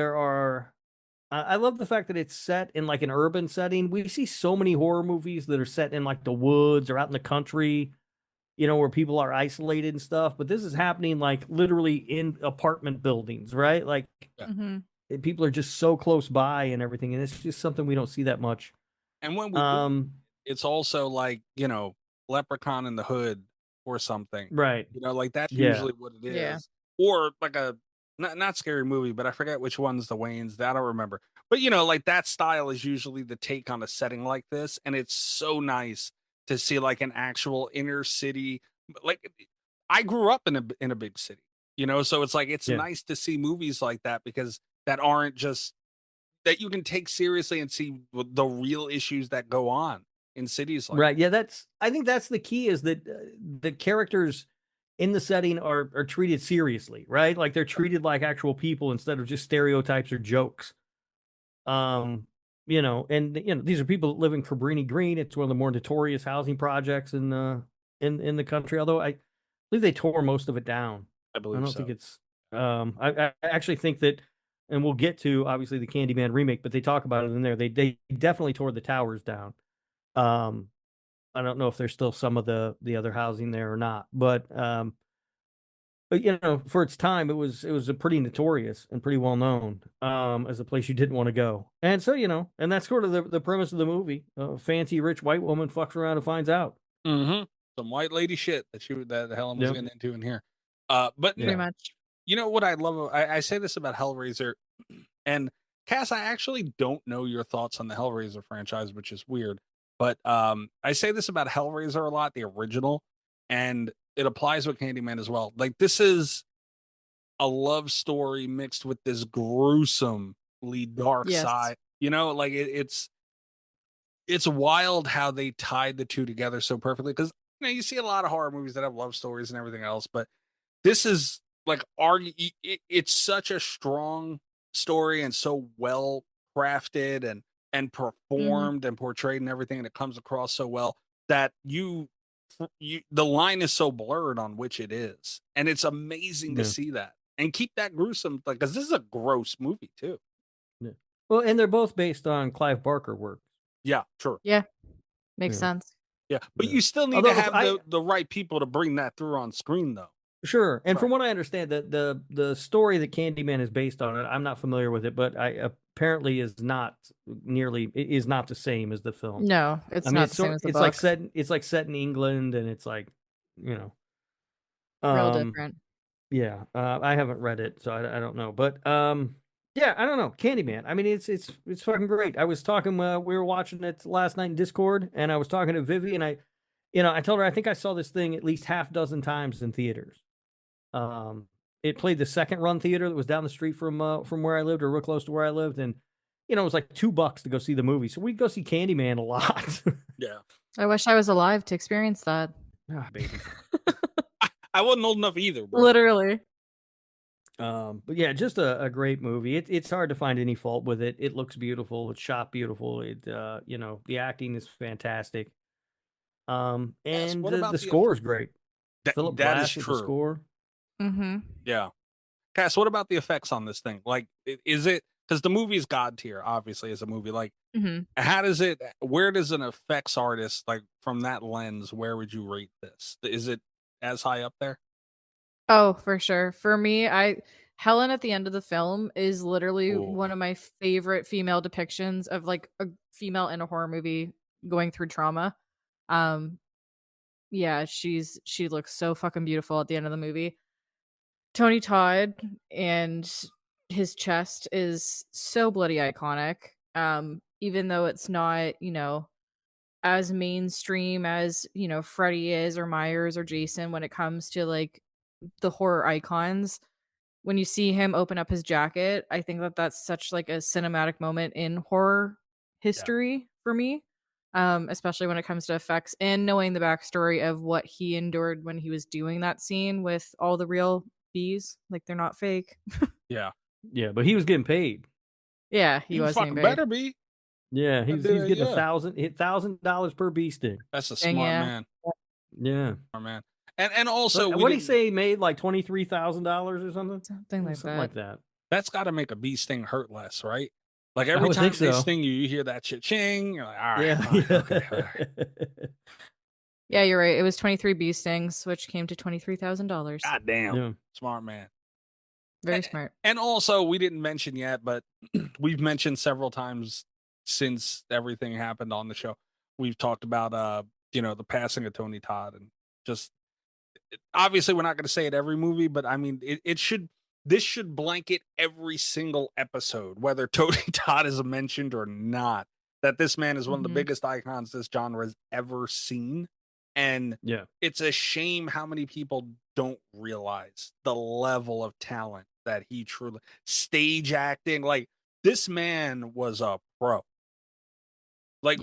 I love the fact that it's set in like an urban setting. We see so many horror movies that are set in like the woods or out in the country, where people are isolated and stuff. But this is happening like literally in apartment buildings, right? Like people are just so close by and everything. And it's just something we don't see that much. And when we do, it's also like, Leprechaun in the Hood or something. Right. Like that's usually what it is. Yeah. Or like a not scary movie, but I forget which one's the Wayans. That I don't remember. But like that style is usually the take on a setting like this, and it's so nice to see like an actual inner city. Like I grew up in a big city, so it's like it's nice to see movies like that because that aren't just that you can take seriously and see the real issues that go on in cities like right. Yeah, I think that's the key is that the characters in the setting are treated seriously, right? Like they're treated like actual people instead of just stereotypes or jokes. And these are people that live in Cabrini Green. It's one of the more notorious housing projects in the country. Although I believe they tore most of it down. I don't think it's. I actually think that, and we'll get to obviously the Candyman remake, but they talk about it in there. They definitely tore the towers down. I don't know if there's still some of the other housing there or not, but for its time, it was a pretty notorious and pretty well known as a place you didn't want to go. And so and that's sort of the premise of the movie. A fancy rich white woman fucks around and finds out. Mm-hmm. some white lady shit that Helen was Yep. getting into in here. But Pretty much. you know what I love? I say this about Hellraiser, and Cass, I actually don't know your thoughts on the Hellraiser franchise, which is weird. But I say this about Hellraiser a lot, the original, and it applies with Candyman as well. Like, this is a love story mixed with this gruesomely dark Yes. side. You know, like it's wild how they tied the two together so perfectly. Because you see a lot of horror movies that have love stories and everything else, but this is like it's such a strong story and so well crafted and performed and portrayed and everything, and it comes across so well that the line is so blurred on which it is, and it's amazing to see that and keep that gruesome, like, because this is a gross movie too. Yeah. Well, and they're both based on Clive Barker work. Yeah, sure. Yeah. Makes sense. Yeah, but you still need to have the right people to bring that through on screen, though. Sure, and from what I understand, the story that Candyman is based on, I'm not familiar with it, but apparently is not the same as the film. No, it's not the same as the it's book. like set in England, and it's like, Real different. Yeah, I haven't read it, so I don't know, but yeah, I don't know. Candyman. I mean, it's fucking great. I was talking. We were watching it last night in Discord, and I was talking to Vivi, and I told her I think I saw this thing at least half dozen times in theaters. It played the second run theater that was down the street from where I lived, or real close to where I lived, and it was like $2 to go see the movie. So we'd go see Candyman a lot. Yeah, I wish I was alive to experience that. Ah, baby. I wasn't old enough either, bro. Literally. But yeah, just a great movie. It's hard to find any fault with it. It looks beautiful. It's shot beautiful. The acting is fantastic. And the score is great. Philip that Glass is with true. the score. Mm-hmm. Yeah. Cass, what about the effects on this thing? Like, is it, because the movie's god tier, obviously, as a movie, like, where does an effects artist, like, from that lens, where would you rate this? Is it as high up there? Oh, for sure. For me, Helen at the end of the film is literally one of my favorite female depictions of like a female in a horror movie going through trauma. Yeah, she looks so fucking beautiful at the end of the movie. Tony Todd and his chest is so bloody iconic. Even though it's not, as mainstream as, Freddy is, or Myers, or Jason when it comes to like the horror icons. When you see him open up his jacket, I think that that's such like a cinematic moment in horror history for me. Especially when it comes to effects and knowing the backstory of what he endured when he was doing that scene with all the real bees. Like, they're not fake. Yeah. Yeah, but he was getting paid. Yeah, he was fucking getting paid. better be. Yeah, he's getting $1,000 per bee sting. That's a smart man. Yeah. Smart man. And also, what did he say? He made like $23,000 or something. Something like that. That's got to make a bee sting hurt less, right? Like, every time they sting you, you hear that cha-ching. You're like, all right, okay. Yeah, you're right. It was 23 bee stings, which came to $23,000. God damn. Smart man. Very smart. And also, we didn't mention yet, but we've mentioned several times since everything happened on the show. We've talked about, the passing of Tony Todd, and just, obviously we're not going to say it every movie, but I mean, this should blanket every single episode, whether Tony Todd is mentioned or not, that this man is one of the biggest icons this genre has ever seen. And it's a shame how many people don't realize the level of talent that he truly, stage acting, like, this man was a pro. Like,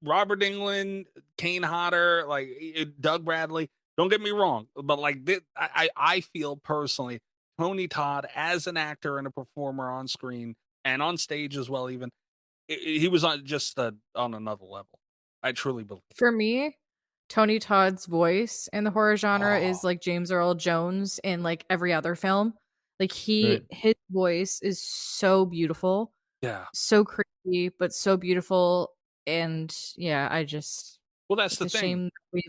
Robert Englund, Kane Hodder, like Doug Bradley. Don't get me wrong, but like I feel personally, Tony Todd as an actor and a performer on screen and on stage as well, even he was on another level. I truly believe. For me, Tony Todd's voice in the horror genre is like James Earl Jones in like every other film. Like, his voice is so beautiful. Yeah. So creepy, but so beautiful. And yeah, that's the thing. Shame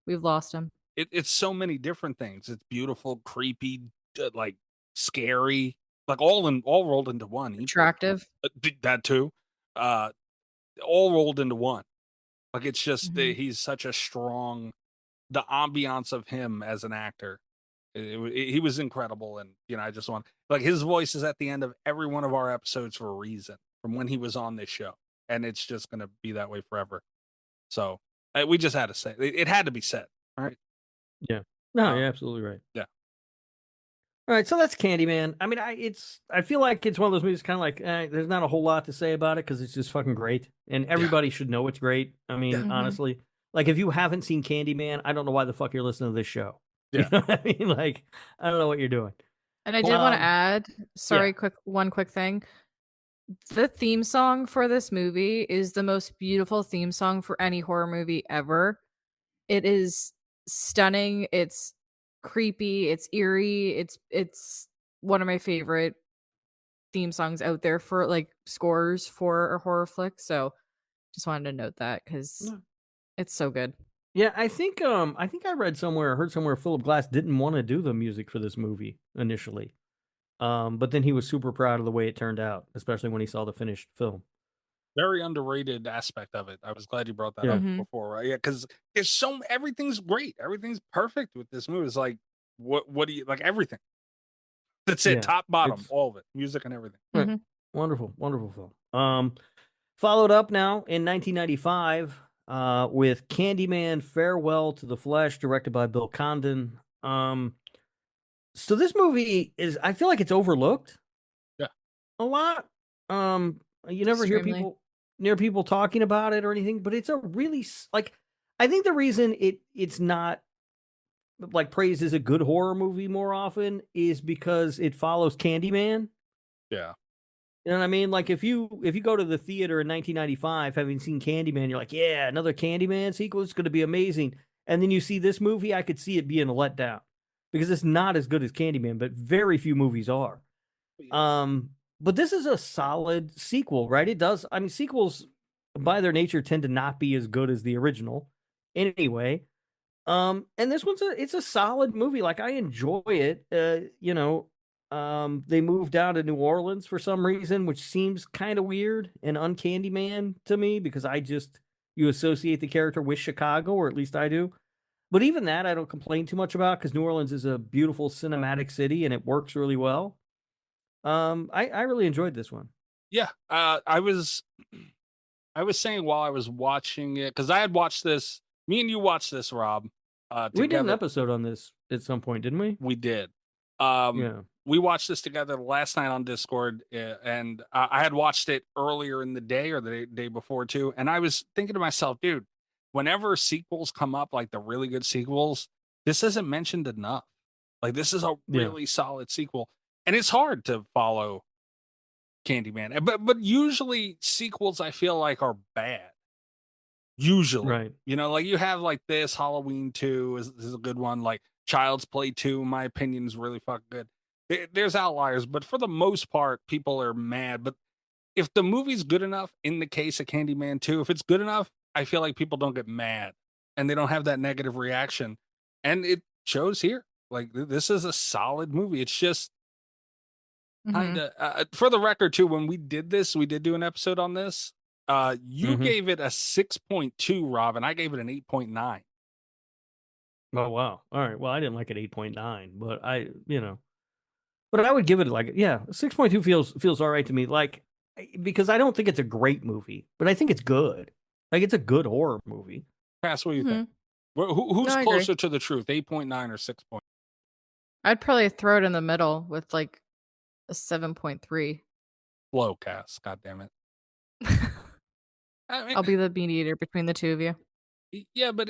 we've lost him. It's so many different things. It's beautiful, creepy, like scary, like all rolled into one. Attractive. That too. All rolled into one. Like, it's just he's such a strong the ambiance of him as an actor. He was incredible, and I just want like his voice is at the end of every one of our episodes for a reason from when he was on this show, and it's just gonna be that way forever. So we just had to say it had to be said. All right. Yeah. No, you're absolutely right. Yeah. All right, so that's Candyman. I mean, I feel like it's one of those movies kind of like there's not a whole lot to say about it because it's just fucking great, and everybody should know it's great. I mean, honestly, like if you haven't seen Candyman, I don't know why the fuck you're listening to this show. Yeah. You know what I mean? Like, I don't know what you're doing. And I did want to add, sorry, one quick thing. The theme song for this movie is the most beautiful theme song for any horror movie ever. It is stunning. It's creepy. It's eerie. It's one of my favorite theme songs out there for like scores for a horror flick. So just wanted to note that because it's so good. Yeah, I think I read somewhere, heard somewhere, Philip Glass didn't want to do the music for this movie initially, but then he was super proud of the way it turned out, especially when he saw the finished film. Very underrated aspect of it. I was glad you brought that up before, right? Yeah, because there's everything's great, everything's perfect with this movie. It's like what do you like everything? That's it, top bottom, all of it, music and everything. Right. Wonderful, wonderful film. Followed up now in 1995 with Candyman: Farewell to the Flesh, directed by Bill Condon. So this movie is, I feel like it's overlooked. Yeah, a lot. You never hear people talking about it or anything, but it's a really like. I think the reason it's not like praised as a good horror movie more often is because it follows Candyman. Yeah. You know what I mean? Like if you go to the theater in 1995, having seen Candyman, you're like, yeah, another Candyman sequel. It's going to be amazing. And then you see this movie, I could see it being a letdown because it's not as good as Candyman, but very few movies are. But this is a solid sequel, right? It does. I mean, sequels by their nature tend to not be as good as the original anyway. And this it's a solid movie. Like I enjoy it. They moved down to New Orleans for some reason, which seems kind of weird and uncandyman to me because you associate the character with Chicago, or at least I do. But even that, I don't complain too much about because New Orleans is a beautiful cinematic city and it works really well. I really enjoyed this one. Yeah, I was saying while I was watching it because I had watched this. Me and you watched this, Rob. We did an episode on this at some point, didn't we? We did. Yeah. We watched this together last night on Discord, and I had watched it earlier in the day or the day before too. And I was thinking to myself, dude, whenever sequels come up, like the really good sequels, this isn't mentioned enough. Like this is a really solid sequel, and it's hard to follow Candyman. But usually sequels I feel like are bad. Usually, right? Like you have like this Halloween 2 is a good one. Like Child's Play 2, in my opinion, is really fucking good. There's outliers, but for the most part, people are mad. But if the movie's good enough, in the case of Candyman 2, if it's good enough, I feel like people don't get mad and they don't have that negative reaction. And it shows here. Like this is a solid movie. It's just kind of for the record too. When we did this, we did do an episode on this. You gave it a 6.2, Rob, and I gave it an 8.9. Oh wow! All right. Well, I didn't like it 8.9, but but I would give it like 6.2 feels all right to me. Like because I don't think it's a great movie, but I think it's good. Like it's a good horror movie. Cass, what do you think? Who's closer to the truth, 8.9 or 6? I'd probably throw it in the middle with like a 7.3. Low, Cass. God damn it. I mean, I'll be the mediator between the two of you. Yeah, but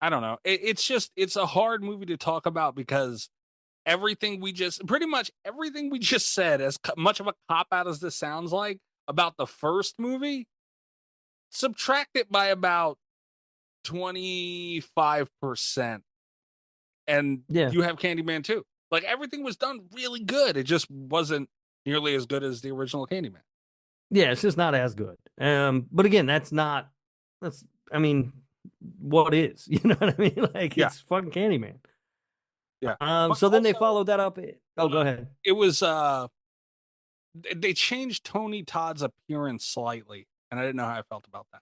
I don't know. It's a hard movie to talk about because pretty much everything we just said, as much of a cop out as this sounds like about the first movie, subtract it by about 25%, and you have Candyman 2. Like everything was done really good. It just wasn't nearly as good as the original Candyman. Yeah, it's just not as good. But again, I mean, what is? You know what I mean? Like it's fucking Candyman. Yeah. So then they followed that up. Oh, go ahead. It was they changed Tony Todd's appearance slightly, and I didn't know how I felt about that.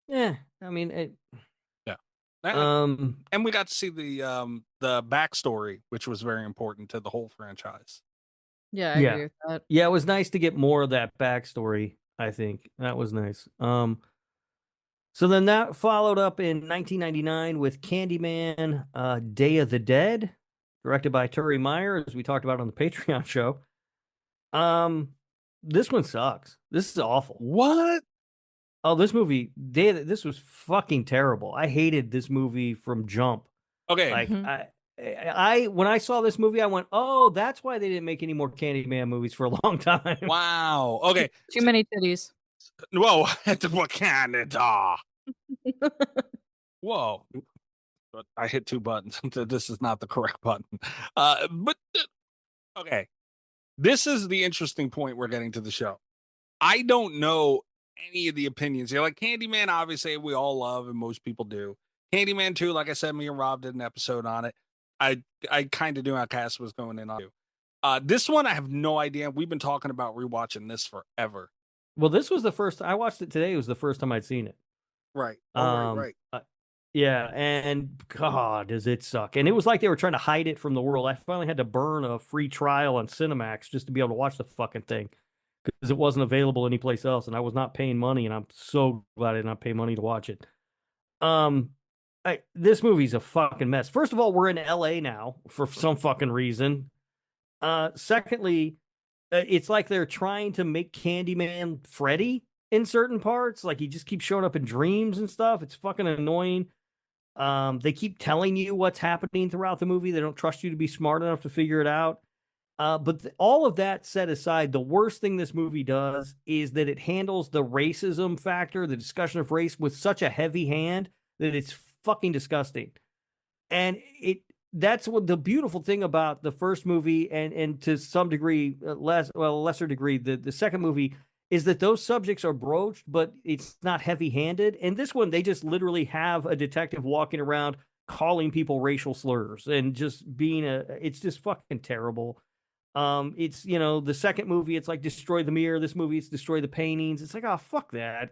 Yeah, I mean, And we got to see the backstory, which was very important to the whole franchise. Yeah, I agree with that. Yeah, it was nice to get more of that backstory, I think. That was nice. So then that followed up in 1999 with Candyman, Day of the Dead, directed by Turi Meyer, as we talked about on the Patreon show. This one sucks. This is awful. What? Oh, this movie, this was fucking terrible. I hated this movie from jump. Okay. Like, I when I saw this movie, I went, "Oh, that's why they didn't make any more Candyman movies for a long time." Wow. Okay. Too many titties. Whoa. What Canada? Whoa. I hit 2 buttons. This is not the correct button. Okay. This is the interesting point we're getting to the show. I don't know any of the opinions here. Like Candyman, obviously, we all love and most people do. Candyman 2, like I said, me and Rob did an episode on it. I kind of knew how Cass was going in on it. This one, I have no idea. We've been talking about rewatching this forever. Well, this was the first. I watched it today. It was the first time I'd seen it. Right. Right. Yeah, and God, does it suck? And it was like they were trying to hide it from the world. I finally had to burn a free trial on Cinemax just to be able to watch the fucking thing because it wasn't available anyplace else, and I was not paying money. And I'm so glad I did not pay money to watch it. This movie's a fucking mess. First of all, we're in LA now for some fucking reason. Secondly, it's like they're trying to make Candyman Freddy in certain parts. Like he just keeps showing up in dreams and stuff. It's fucking annoying. They keep telling you what's happening throughout the movie. They don't trust you to be smart enough to figure it out. But all of that set aside, the worst thing this movie does is that it handles the racism factor, the discussion of race, with such a heavy hand that it's fucking disgusting. And that's what the beautiful thing about the first movie and to some degree, lesser degree, the second movie is that those subjects are broached, but it's not heavy-handed. And this one, they just literally have a detective walking around calling people racial slurs and just being it's just fucking terrible. It's, the second movie, it's like destroy the mirror. This movie, it's destroy the paintings. It's like, oh, fuck that.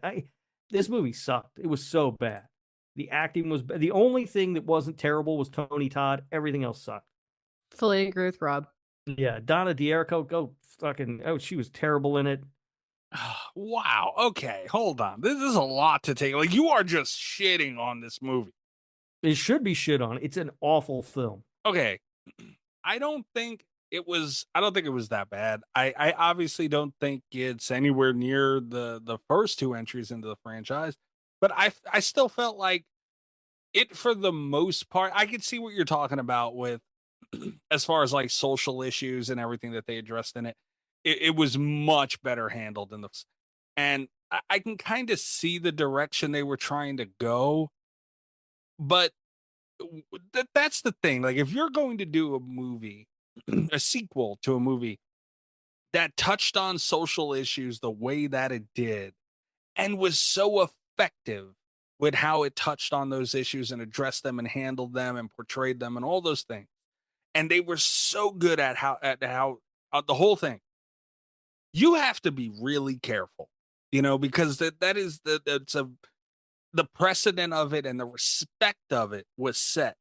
This movie sucked. It was so bad. The acting was the only thing that wasn't terrible was Tony Todd. Everything else sucked. Fully agree with Rob. Yeah, Donna D'Errico, she was terrible in it. Wow. Okay, hold on. This is a lot to take. Like, you are just shitting on this movie. It should be shit on. It's an awful film. Okay. I don't think it was that bad. I obviously don't think it's anywhere near the first 2 entries into the franchise, but I still felt like it, for the most part. I could see what you're talking about with as far as like social issues and everything that they addressed in it. It was much better handled than this. And I can kind of see the direction they were trying to go. But that's the thing. Like, if you're going to do a movie, a sequel to a movie that touched on social issues the way that it did and was so effective with how it touched on those issues and addressed them and handled them and portrayed them and all those things. And they were so good at how the whole thing. You have to be really careful, because that is the precedent of it and the respect of it was set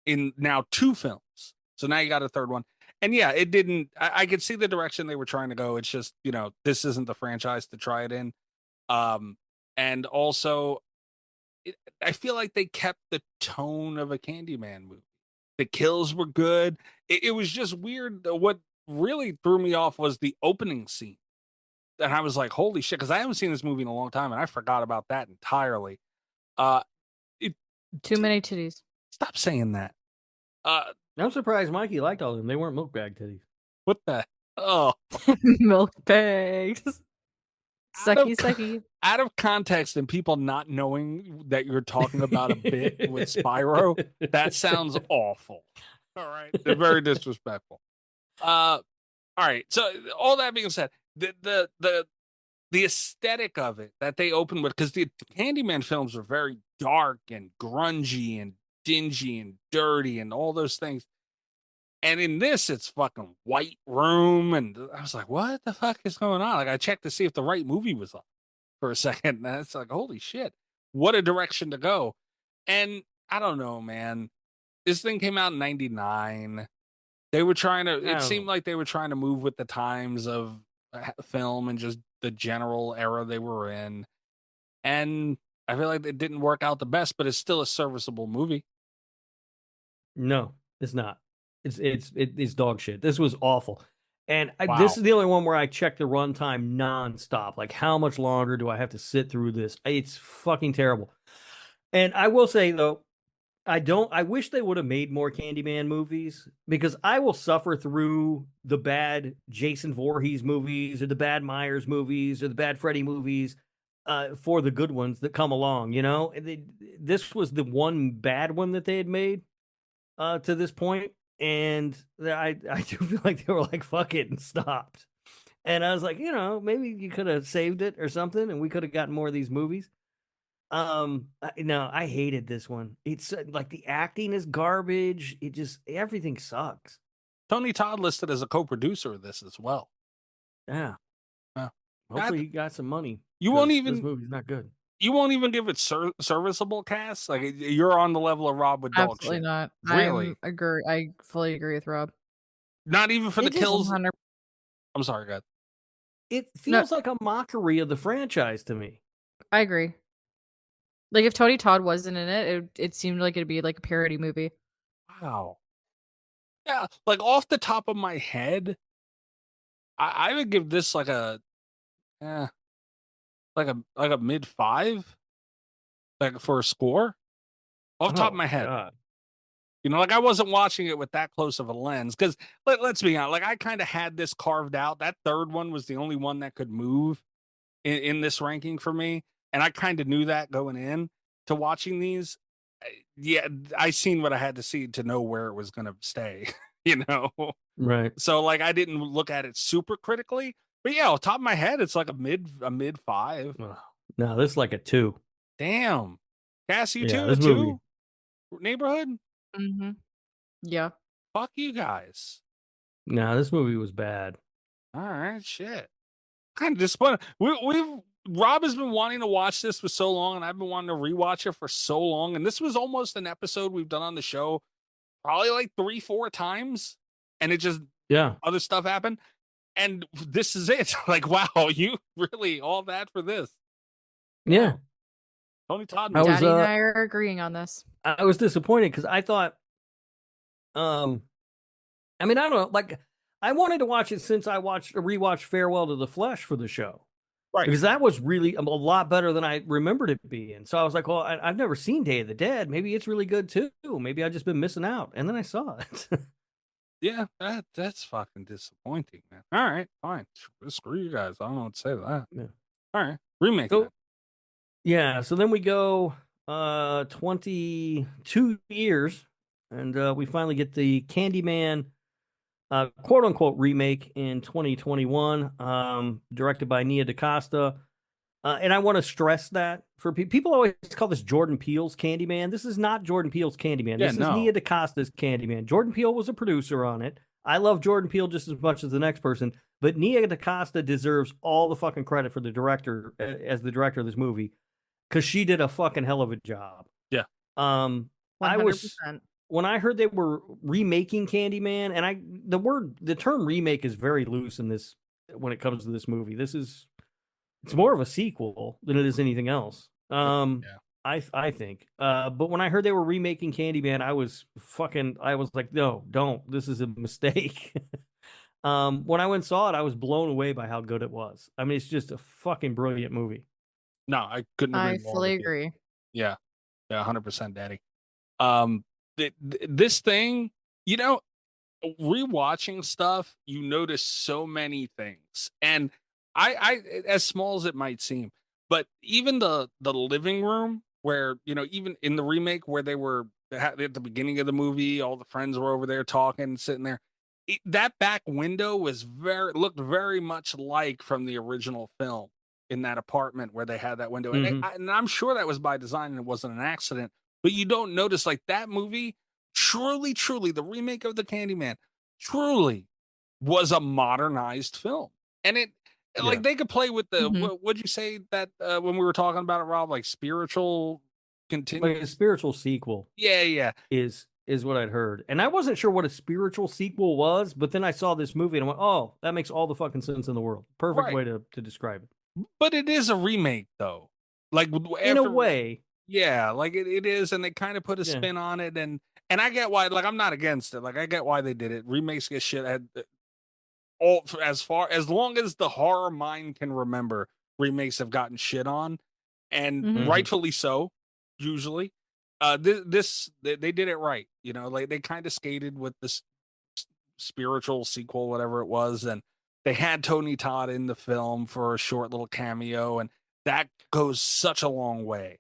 in now 2 films. So now you got a third one. And yeah, it didn't, I could see the direction they were trying to go. It's just, this isn't the franchise to try it in. And also I feel like they kept the tone of a Candyman movie. The kills were good. It was just weird. What really threw me off was the opening scene. And I was like, holy shit, because I haven't seen this movie in a long time and I forgot about that entirely. Too many titties. Stop saying that. I'm surprised Mikey liked all of them. They weren't milk bag titties. What the? Oh. Milk bags. Sucky. Out of context and people not knowing that you're talking about a bit with Spyro, that sounds awful. All right. They're very disrespectful. All right. So all that being said, the aesthetic of it that they opened with, because the Candyman films are very dark and grungy and dingy and dirty and all those things. And in this, it's fucking white room. And I was like, what the fuck is going on? Like, I checked to see if the right movie was up for a second. And it's like, holy shit, what a direction to go. And I don't know, man. This thing came out in 99. They were trying to, I it don't seemed know. like they were trying to move with the times of film and just the general era they were in. And I feel like it didn't work out the best, but it's still a serviceable movie. No, it's not. It's dog shit. This was awful. And this Wow. is the only one where I check the runtime nonstop. Like, how much longer do I have to sit through this? It's fucking terrible. And I will say though, I wish they would have made more Candyman movies, because I will suffer through the bad Jason Voorhees movies or the bad Myers movies or the bad Freddy movies for the good ones that come along, you know? This was the one bad one that they had made to this point, and I do feel like they were like, fuck it, and stopped. And I was like, maybe you could have saved it or something, and we could have gotten more of these movies. No, I hated this one. It's like the acting is garbage. It just everything sucks. Tony Todd listed as a co-producer of this as well. Yeah. Yeah. Hopefully he got some money. You won't 'cause even this movie's not good. You won't even give it serviceable cast. Like you're on the level of Rob with dog Absolutely shit. not. Really? I fully agree with Rob. Not even for the It just kills. 100. I'm sorry, God. It No. feels like a mockery of the franchise to me. I agree. Like, if Tony Todd wasn't in it seemed like it'd be like a parody movie. Wow. Yeah, like off the top of my head, I would give this like a, like a mid 5, like for a score, off the top of my head. God. You know, like I wasn't watching it with that close of a lens because let's be honest, like I kind of had this carved out. That third one was the only one that could move in this ranking for me, and I kind of knew that going in to watching these. Yeah, I seen what I had to see to know where it was going to stay. You know, Right. so like I didn't look at it super critically, but yeah, off the top of my head, it's like a mid 5. No, this is like a 2. Damn, Cassie, you Yeah, too, this a movie. 2 neighborhood. Mhm. Yeah. Fuck you guys. No, this movie was bad. All right, shit. Kind of disappointed. Rob has been wanting to watch this for so long, and I've been wanting to rewatch it for so long. And this was almost an episode we've done on the show, probably like 3-4 times, and it just other stuff happened. And this is it. Like, wow, you really all that for this? Yeah. Tony Todd. Daddy and I are agreeing on this. I was disappointed because I thought, I mean, I don't know, like I wanted to watch it since I rewatched Farewell to the Flesh for the show. Right. Because that was really a lot better than I remembered it being. So I was like, well, I've never seen Day of the Dead. Maybe it's really good too. Maybe I've just been missing out. And then I saw it. Yeah, that's fucking disappointing, man. All right, fine. Screw you guys. I don't know what to say to that. Yeah. All right, remake. So, yeah, so then we go 22 years, and we finally get the Candyman quote unquote remake in 2021, directed by Nia DaCosta. And I want to stress that for people always call this Jordan Peele's Candyman. This is not Jordan Peele's Candyman. This is Nia DaCosta's Candyman. Jordan Peele was a producer on it. I love Jordan Peele just as much as the next person, but Nia DaCosta deserves all the fucking credit for the director as the director of this movie, because she did a fucking hell of a job. Yeah. 100%. When I heard they were remaking Candyman, and the term remake is very loose in this when it comes to this movie. It's more of a sequel than it is anything else. I think. But when I heard they were remaking Candyman, I was like, no, don't. This is a mistake. When I went and saw it, I was blown away by how good it was. I mean, it's just a fucking brilliant movie. No, I couldn't agree I more fully with you. agree. Yeah. Yeah, 100%, Daddy. This thing, you know, rewatching stuff, you notice so many things. And I as small as it might seem, but even the living room where, you know, even in the remake where they were at the beginning of the movie, all the friends were over there talking, sitting there. That back window looked very much like from the original film in that apartment where they had that window. Mhm. And I'm sure that was by design and it wasn't an accident, but you don't notice like that movie truly, the remake of the Candyman truly was a modernized film. And like they could play with the, what'd you say that when we were talking about it, Rob, like spiritual continue. Like a spiritual sequel. Yeah. Is what I'd heard. And I wasn't sure what a spiritual sequel was, but then I saw this movie and I went, oh, that makes all the fucking sense in the world. Perfect way to describe it. But it is a remake, though. Like in a way. Yeah, like it is, and they kind of put a spin on it, and I get why. Like, I'm not against it. Like, I get why they did it. Remakes get shit at all as long as the horror mind can remember. Remakes have gotten shit on, and rightfully so. Usually, they did it right. You know, like they kind of skated with this spiritual sequel, whatever it was, and they had Tony Todd in the film for a short little cameo, and that goes such a long way.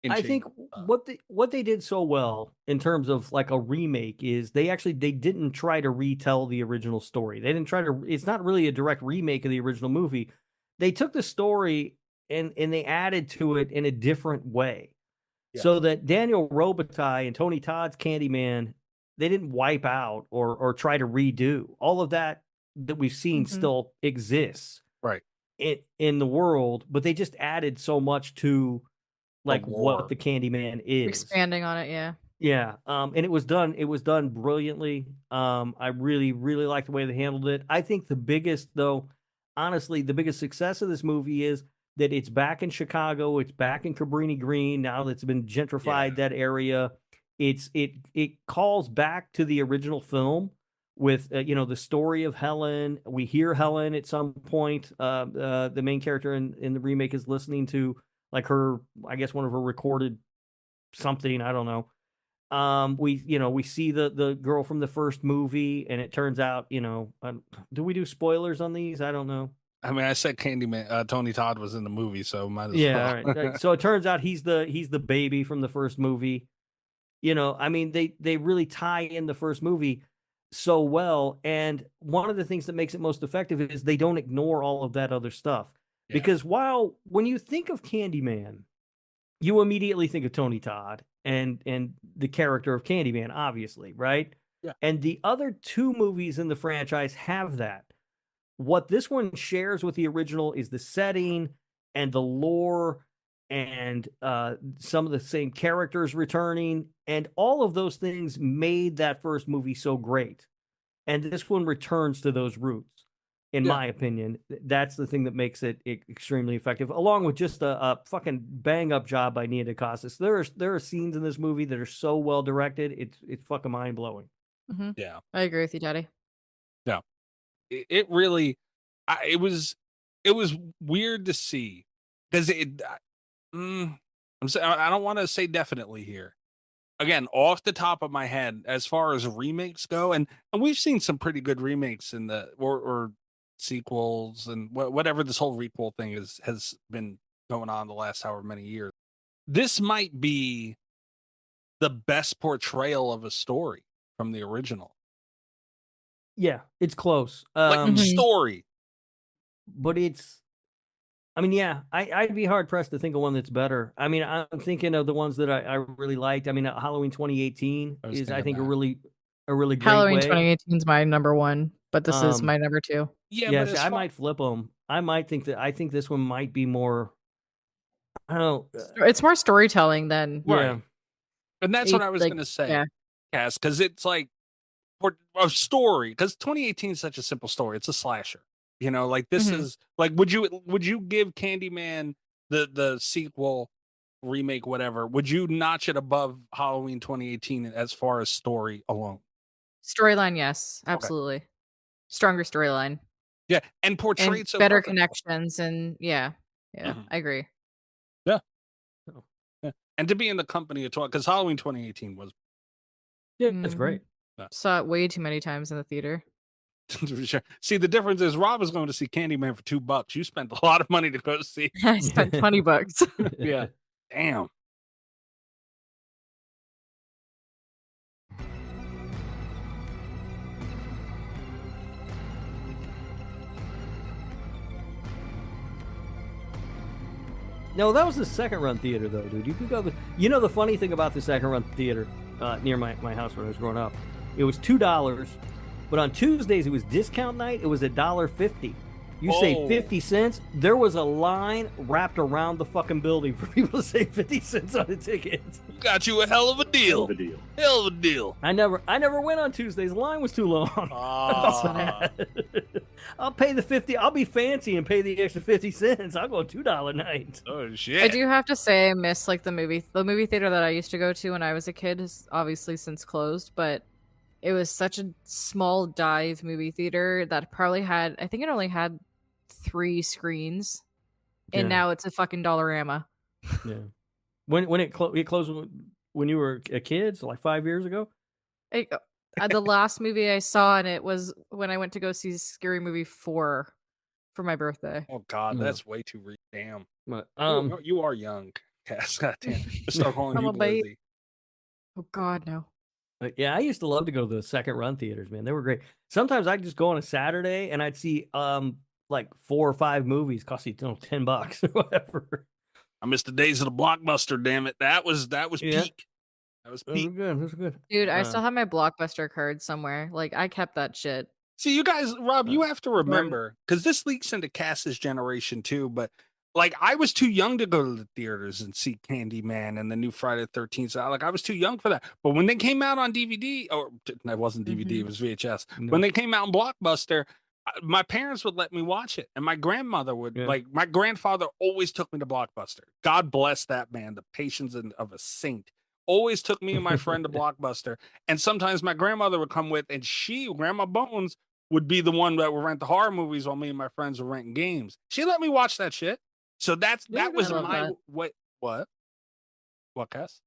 I think what they did so well in terms of like a remake is they didn't try to retell the original story. They didn't try to. It's not really a direct remake of the original movie. They took the story and they added to it in a different way, so that Daniel Robitaille and Tony Todd's Candyman, they didn't wipe out or try to redo all of that we've seen still exists right in the world, but they just added so much to like what the Candyman is, expanding on it. Yeah. And it was done brilliantly. I really like the way they handled it. I think the biggest success of this movie is that it's back in Chicago, it's back in Cabrini Green now that's been gentrified, that area. It calls back to the original film with the story of Helen. We hear Helen at some point. The main character in the remake is listening to like her, I guess one of her recorded something, I don't know. We see the girl from the first movie, and it turns out, do we do spoilers on these? I don't know. I mean, I said Candyman, Tony Todd was in the movie, so might as well. All right. So it turns out he's the baby from the first movie. I mean, they really tie in the first movie so well. And one of the things that makes it most effective is they don't ignore all of that other stuff. Yeah. Because when you think of Candyman, you immediately think of Tony Todd and the character of Candyman, obviously, right? Yeah. And the other two movies in the franchise have that. What this one shares with the original is the setting and the lore and some of the same characters returning, and all of those things made that first movie so great. And this one returns to those roots. In my opinion, that's the thing that makes it extremely effective, along with just a fucking bang up job by Nia DaCosta. There are scenes in this movie that are so well directed. It's fucking mind blowing. Mm-hmm. Yeah, I agree with you, Daddy. Yeah, it really, it was weird to see because I don't want to say definitely here. Again, off the top of my head, as far as remakes go, and we've seen some pretty good remakes in the or sequels and whatever this whole requel thing has been going on the last however many years. This might be the best portrayal of a story from the original. Yeah, it's close. Story. But I'd be hard pressed to think of one that's better. I mean, I'm thinking of the ones that I really liked. I mean, Halloween 2018 is, I think, a really great Halloween way. 2018 is my number one, but this is my number two. Yeah, I might flip them. I think this one might be more. I don't know. It's more storytelling than right, and that's what I was going to say, Cass, because it's like a story. Because 2018 is such a simple story. It's a slasher. Like this is like, would you give Candyman the sequel, remake, whatever? Would you notch it above Halloween 2018 as far as story alone? Storyline, yes, absolutely. Okay. Stronger storyline. Yeah, and portrayed and so better perfect. Connections, and I agree. Yeah. And to be in the company of because Halloween 2018 was that's great. Saw it way too many times in the theater. See, the difference is Rob is going to see Candyman for $2. You spent a lot of money to go see. I spent $20. Yeah. Damn. No, that was the second run theater, though, dude. You could go. The funny thing about the second run theater near my house when I was growing up, it was $2, but on Tuesdays it was discount night. It was $1.50. You say 50 cents, there was a line wrapped around the fucking building for people to say 50 cents on a ticket. Got you a hell of a deal. Hell of a deal. I never went on Tuesdays. The line was too long. I'll pay the 50. I'll be fancy and pay the extra 50 cents. I'll go $2 night. Oh shit. I do have to say I miss like the movie theater that I used to go to when I was a kid has obviously since closed, but it was such a small dive movie theater that probably had, I think it only had 3 screens, and now it's a fucking Dollarama. Yeah. When it closed when you were a kid, so like 5 years ago? The last movie I saw in it was when I went to go see Scary Movie 4 for my birthday. Oh God, that's way too damn. But, you are young, Cass. Goddamn. Start calling I'm you a babe. Lizzie. Oh God, no. Yeah, I used to love to go to the second run theaters, man. They were great. Sometimes I'd just go on a Saturday and I'd see like 4 or 5 movies costing $10 or whatever. I missed the days of the Blockbuster, damn it. That was peak. That was peak. Those were good. Dude, I still have my Blockbuster card somewhere. Like I kept that shit. See, you guys, Rob, you have to remember, because this leaks into Cass's generation too, but like I was too young to go to the theaters and see Candyman and the new Friday the 13th. So, like I was too young for that. But when they came out on DVD, or that wasn't DVD, it was VHS. No. When they came out on Blockbuster, my parents would let me watch it. And my grandmother would, like, my grandfather always took me to Blockbuster. God bless that man, the patience of a saint. Always took me and my friend to Blockbuster. And sometimes my grandmother would come with, and Grandma Bones, would be the one that would rent the horror movies while me and my friends were renting games. She let me watch that shit. So that was my what, Cass?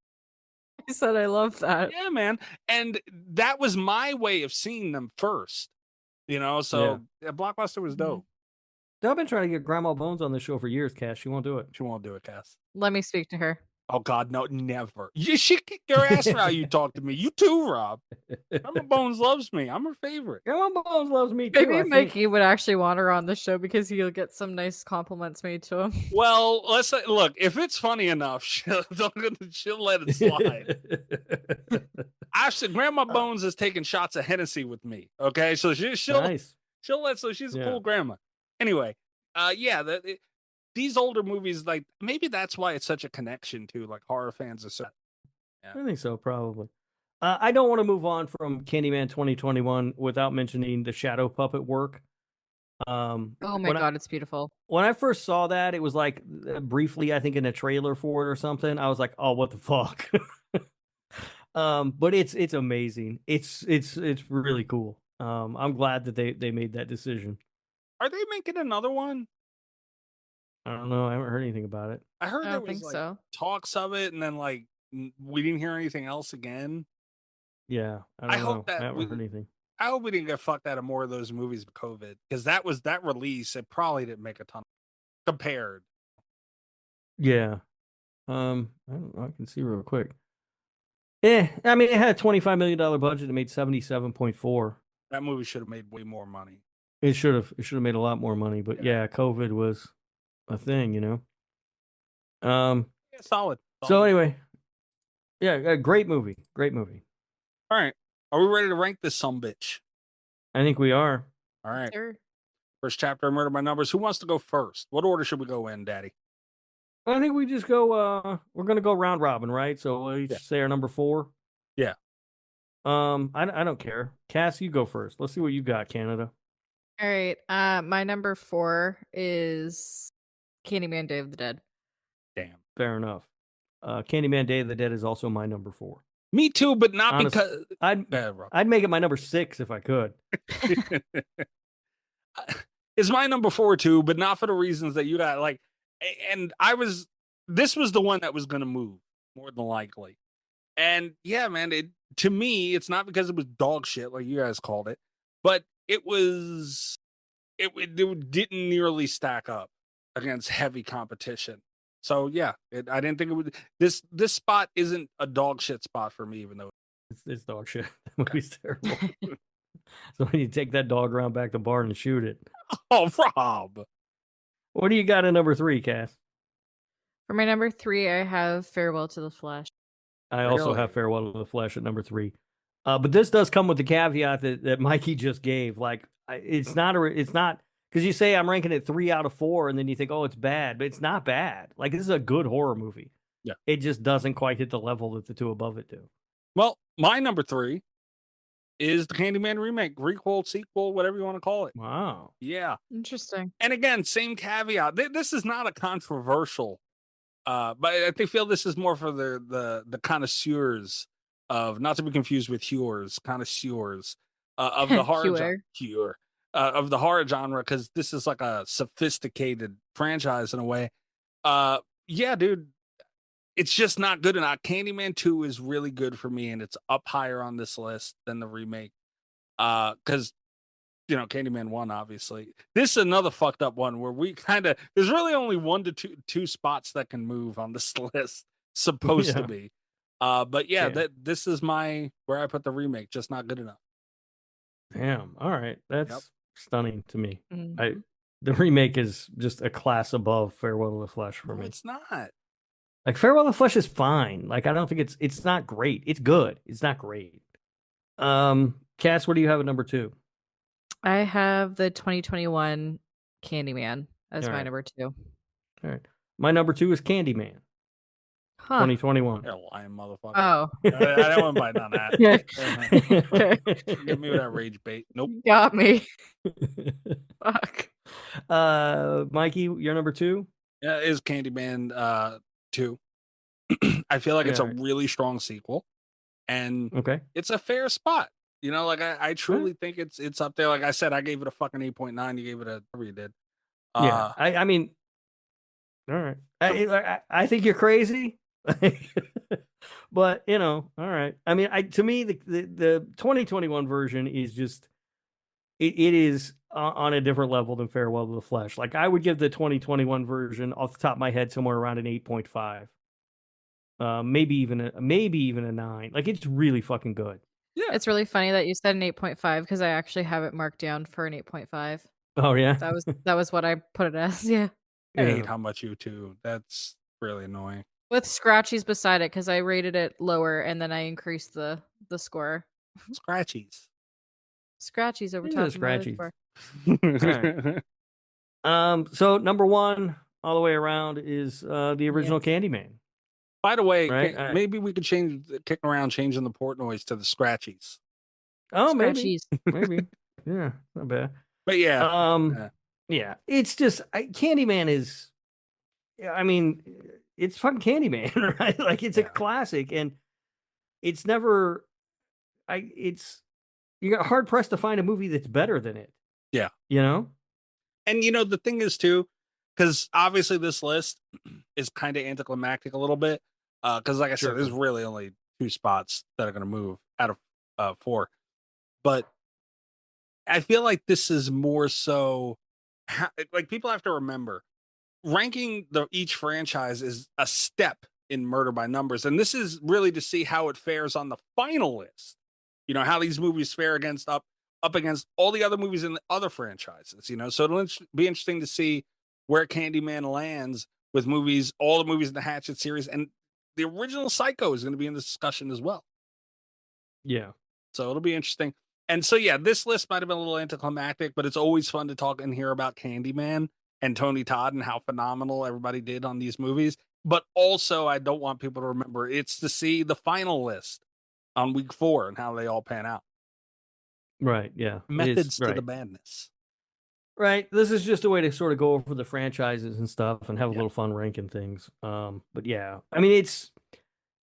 I said I love that. Yeah, man. And that was my way of seeing them first. You know, so Blockbuster was dope. I've been trying to get Grandma Bones on the show for years, Cass. She won't do it. She won't do it, Cass. Let me speak to her. Oh God, no, never. She kicked your ass for how you talk to me. You too, Rob. Grandma Bones loves me. I'm her favorite. Grandma Bones loves me too. Maybe Mikey would actually want her on the show because he'll get some nice compliments made to him. Well, let's say, look, if it's funny enough, she'll let it slide. Actually, Grandma Bones is taking shots of Hennessy with me. Okay, so she'll let. So she's a cool grandma. Anyway, these older movies, like maybe that's why it's such a connection to like horror fans are so. Yeah. I think so, probably. I don't want to move on from Candyman 2021 without mentioning the shadow puppet work. Oh my God, it's beautiful. When I first saw that, it was like briefly, I think, in a trailer for it or something. I was like, "Oh, what the fuck!" But it's amazing. It's really cool. I'm glad that they made that decision. Are they making another one? I don't know. I haven't heard anything about it. I heard there was like talks of it, and then like we didn't hear anything else again. Yeah, I hope that I haven't heard anything. I hope we didn't get fucked out of more of those movies with COVID, because that release, it probably didn't make a ton compared. Yeah, I don't know, I can see real quick. Yeah, I mean, it had a $25 million budget. It made 77.4. That movie should have made way more money. It should have made a lot more money, but yeah, COVID was a thing, you know. Solid. So anyway, yeah, great movie. All right, are we ready to rank this sumbitch? I think we are. All right. Sure. First chapter of Murder by Numbers. Who wants to go first? What order should we go in, Daddy? I think we just go. We're gonna go round robin, right? So we'll each say our number 4. Yeah. I don't care. Cass, you go first. Let's see what you got, Canada. All right. My number 4 is Candyman: Day of the Dead. Damn. Fair enough. Candyman: Day of the Dead is also my number 4. Me too, but not Honestly, because I'd make it my number 6 if I could. It's my number 4 too, but not for the reasons that you got. Like, and this was the one that was going to move more than likely. And yeah, man, to me, it's not because it was dog shit like you guys called it, but it didn't nearly stack up against heavy competition. So yeah, I didn't think it would. This spot isn't a dog shit spot for me, even though it's dog shit. The movie's terrible. So when you take that dog around back to the barn and shoot it. Oh, Rob. What do you got at number 3, Cass? For my number 3, I have Farewell to the Flesh. I also have Farewell to the Flesh at number 3. But this does come with the caveat that Mikey just gave. Like, it's not Because you say I'm ranking it 3 out of 4, and then you think, oh, it's bad, but it's not bad. Like, this is a good horror movie. Yeah. It just doesn't quite hit the level that the two above it do. Well, my number 3 is the Candyman remake, requel, sequel, whatever you want to call it. Wow. Yeah. Interesting. And again, same caveat. This is not a controversial, but I feel this is more for the connoisseurs of, not to be confused with hewers, connoisseurs of the horror of the horror genre, because this is like a sophisticated franchise in a way. Yeah, dude, it's just not good enough. Candyman 2 is really good for me, and it's up higher on this list than the remake. Because Candyman 1, obviously. This is another fucked up one where we there's really only 1 to 2 spots that can move on this list, supposed to be. But yeah, this is where I put the remake, just not good enough. Damn. All right. That's stunning to me. Mhm. The remake is just a class above Farewell to the Flesh for No, me. it's not. Like, Farewell to the Flesh is fine. Like, I don't think it's not great. It's good. It's not great. Cass, what do you have at number 2? I have the 2021 Candyman as All my right. number 2. All right. My number 2 is Candyman. Huh. 2021. You're a lying motherfucker. Oh. I don't want to bite on that. Give me that rage bait. Nope. You got me. Fuck. Mikey, your number 2? Yeah, is Candyman 2. I feel like it's a really strong sequel, and it's a fair spot. Like I truly think it's up there. Like I said, I gave it a fucking 8.9. You gave it a 3. You did. Yeah. I mean, all right. I think you're crazy. But all right. I mean, to me, the 2021 version is just it is on a different level than Farewell to the Flesh. Like, I would give the 2021 version off the top of my head somewhere around an 8.5. Maybe even a 9. Like, it's really fucking good. Yeah. It's really funny that you said an 8.5 because I actually have it marked down for an 8.5. Oh yeah. That was what I put it as. Yeah. I hate how much you too. That's really annoying. With scratchies beside it, because I rated it lower and then I increased the score. Scratchies over Yeah, top of my other scratchies. score. All right. So number 1 all the way around is the original Candyman. By the way, right? Maybe we could changing the port noise to the scratchies. Oh, Scratchies. maybe. Yeah, not bad. But yeah. Yeah, it's just Candyman is. I mean, it's fucking Candyman, right? Like, it's a classic, and it's never. You got hard pressed to find a movie that's better than it. Yeah. And the thing is too, because obviously this list is kind of anticlimactic a little bit. Because like I said, there's really only 2 spots that are going to move out of 4. But I feel like this is more so, like, people have to remember, ranking each franchise is a step in Murder by Numbers, and this is really to see how it fares on the final list. How these movies fare up against all the other movies in the other franchises. So it'll be interesting to see where Candyman lands with all the movies in the Hatchet series, and the original Psycho is going to be in this discussion as well. Yeah. So it'll be interesting. And so, yeah, this list might have been a little anticlimactic, but it's always fun to talk and hear about Candyman and Tony Todd and how phenomenal everybody did on these movies. But also, I don't want people to remember, it's to see the final list on week 4 and how they all pan out. Right. Yeah. Methods to the madness. Right. This is just a way to sort of go over the franchises and stuff and have a little fun ranking things. But yeah, I mean,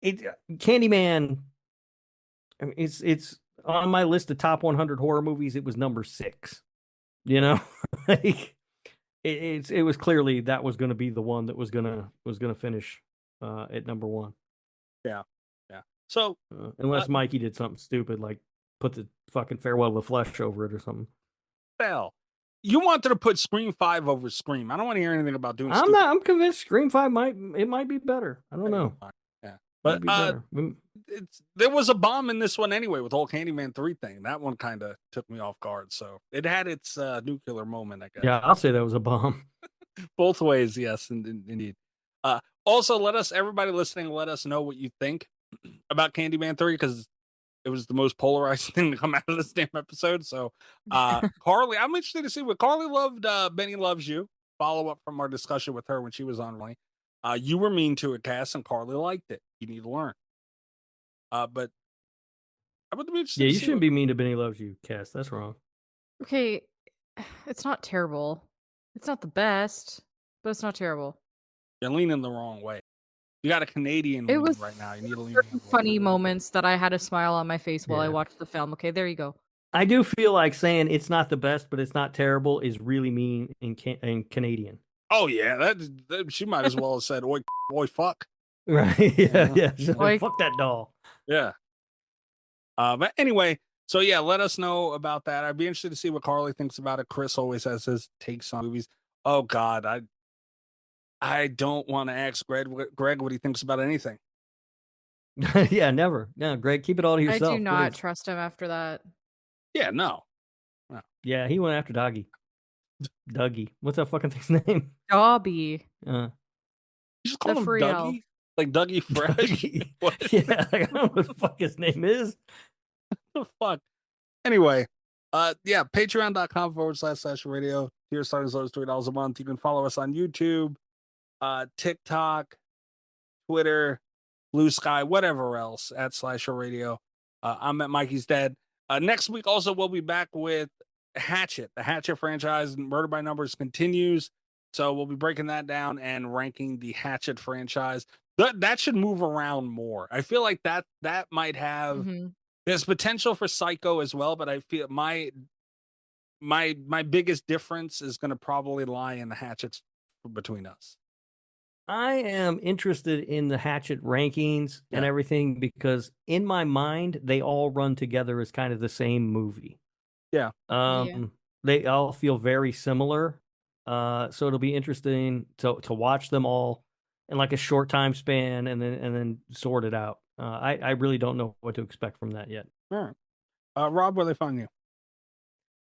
Candyman. I mean, it's on my list of top 100 horror movies. It was number 6. Like, it was clearly that was going to be the one that was gonna finish at number 1. Yeah. So unless Mikey did something stupid like put the fucking Farewell to the Flesh over it or something. Well, you wanted to put Scream 5 over Scream. I don't want to hear anything about doing. I'm convinced Scream 5 might be better. I don't know. Yeah, but there was a bomb in this one anyway with the whole Candyman 3 thing. That one kind of took me off guard. So it had its nuclear moment, I guess. Yeah, I'll say that was a bomb. Both ways, yes, indeed. Also, everybody listening, let us know what you think about Candyman 3, because it was the most polarizing thing to come out of this damn episode. So, Carly, I'm interested to see what Carly loved. Benny Loves You. Follow up from our discussion with her when she was on. You were mean to it, Cass, and Carly liked it. You need to learn. But I would be interested. Yeah, to you see shouldn't what- be mean to Benny Loves You, Cass. That's wrong. Okay, it's not terrible. It's not the best, but it's not terrible. You're leaning the wrong way. You got a Canadian It lean was right now. You need to lean. certain funny moments that I had a smile on my face while I Yeah. watched the film. Okay, there you go. I do feel like saying it's not the best, but it's not terrible is really mean in Canadian. Oh yeah, that she might as well have said, "Oi, boy, fuck." Right? Yeah. Like- Fuck that doll. Yeah. But anyway, so yeah, let us know about that. I'd be interested to see what Carly thinks about it. Chris always has his takes on movies. Oh God, I don't want to ask Greg what he thinks about anything. Yeah, never. No, Greg, keep it all to yourself. I do not please. trust him after that. Yeah, no. Yeah, he went after Dougie. What's that fucking thing's name? Dobby. You just call The him free Dougie? elf. Like Dougie Fresh? Dougie. What Yeah, like, I don't know what the fuck his name is. the fuck? Anyway, yeah, patreon.com/radio. Tier starting as low as $3 a month. You can follow us on YouTube, TikTok, Twitter, Blue Sky, whatever else at Slasher Radio. I'm at Mikey's Dead. Next week also we'll be back with Hatchet. The Hatchet franchise, Murder by Numbers continues. So we'll be breaking that down and ranking the Hatchet franchise. That should move around more. I feel like that might have Mhm. there's potential for Psycho as well, but I feel my biggest difference is going to probably lie in the Hatchets between us. I am interested in the Hatchet rankings and Yeah. everything because in my mind they all run together as kind of the same movie. Yeah. They all feel very similar. So it'll be interesting to watch them all in like a short time span and then sort it out. I really don't know what to expect from that yet. All right. Rob, where they find you?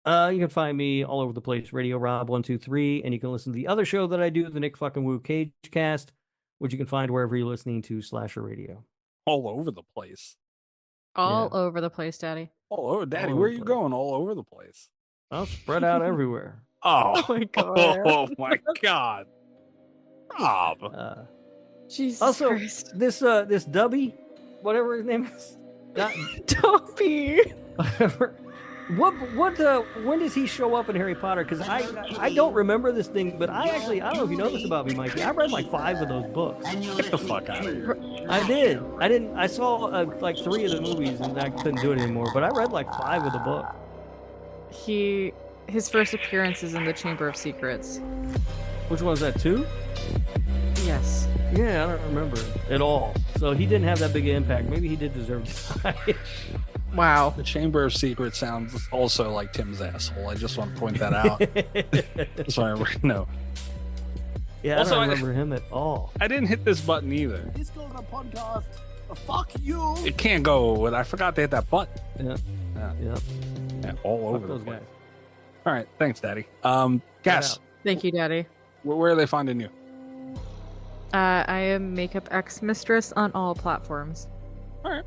You can find me all over the place, Radio Rob 123, and you can listen to the other show that I do, the Nick fucking Woo Cage Cast, which you can find wherever you're listening to Slasher Radio. All over the place. All over the place, Daddy. All over, Daddy. All Where over are you the place. going? All over the place. I'll spread out everywhere. Oh, Oh my God. Oh my God. Rob. Jesus Also, Christ. this Dubby, whatever his name is, not Dobby. whatever. When does he show up in Harry Potter? Because I don't remember this thing, but I don't know if you know this about me, Mikey. I read like 5 of those books. Get the fuck out of here. I did. I didn't. I saw like 3 of the movies and I couldn't do it anymore. But I read like 5 of the book. His first appearance is in the Chamber of Secrets. Which one was that? 2? Yes. Yeah, I don't remember at all. So he didn't have that big an impact. Maybe he did deserve to die. Wow. The Chamber of Secrets sounds also like Tim's asshole. I just want to point that out. Just want to know. Yeah, Also, I don't remember him at all. I didn't hit this button either. This goes on podcast. Fuck you. It can't go with. I forgot to hit that button. Yeah. Yeah, all over Fuck the those place. guys. All right, thanks, Daddy. Cass, Thank you, Daddy. where are they finding you? I am Makeup X Mistress on all platforms. All right.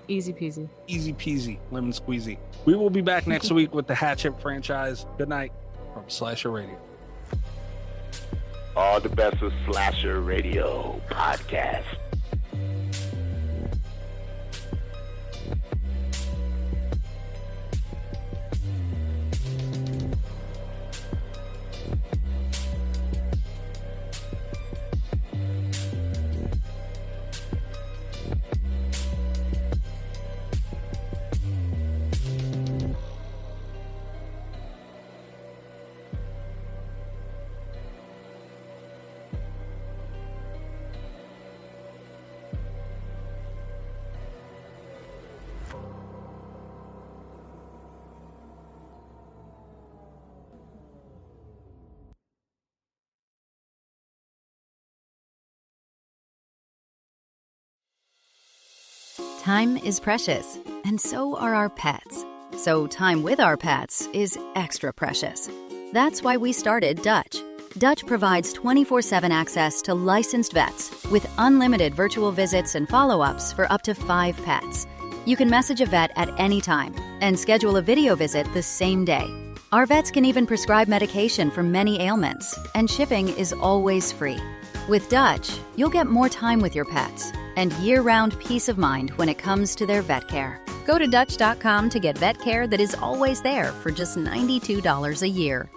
Easy peasy. Easy peasy, lemon squeezy. We will be back next week with the Hatchet franchise. Good night from Slasher Radio. All the best of Slasher Radio podcast. Time is precious, and so are our pets. So time with our pets is extra precious. That's why we started Dutch. Dutch provides 24/7 access to licensed vets with unlimited virtual visits and follow-ups for up to 5 pets. You can message a vet at any time and schedule a video visit the same day. Our vets can even prescribe medication for many ailments, and shipping is always free. With Dutch, you'll get more time with your pets and year-round peace of mind when it comes to their vet care. Go to Dutch.com to get vet care that is always there for just $92 a year.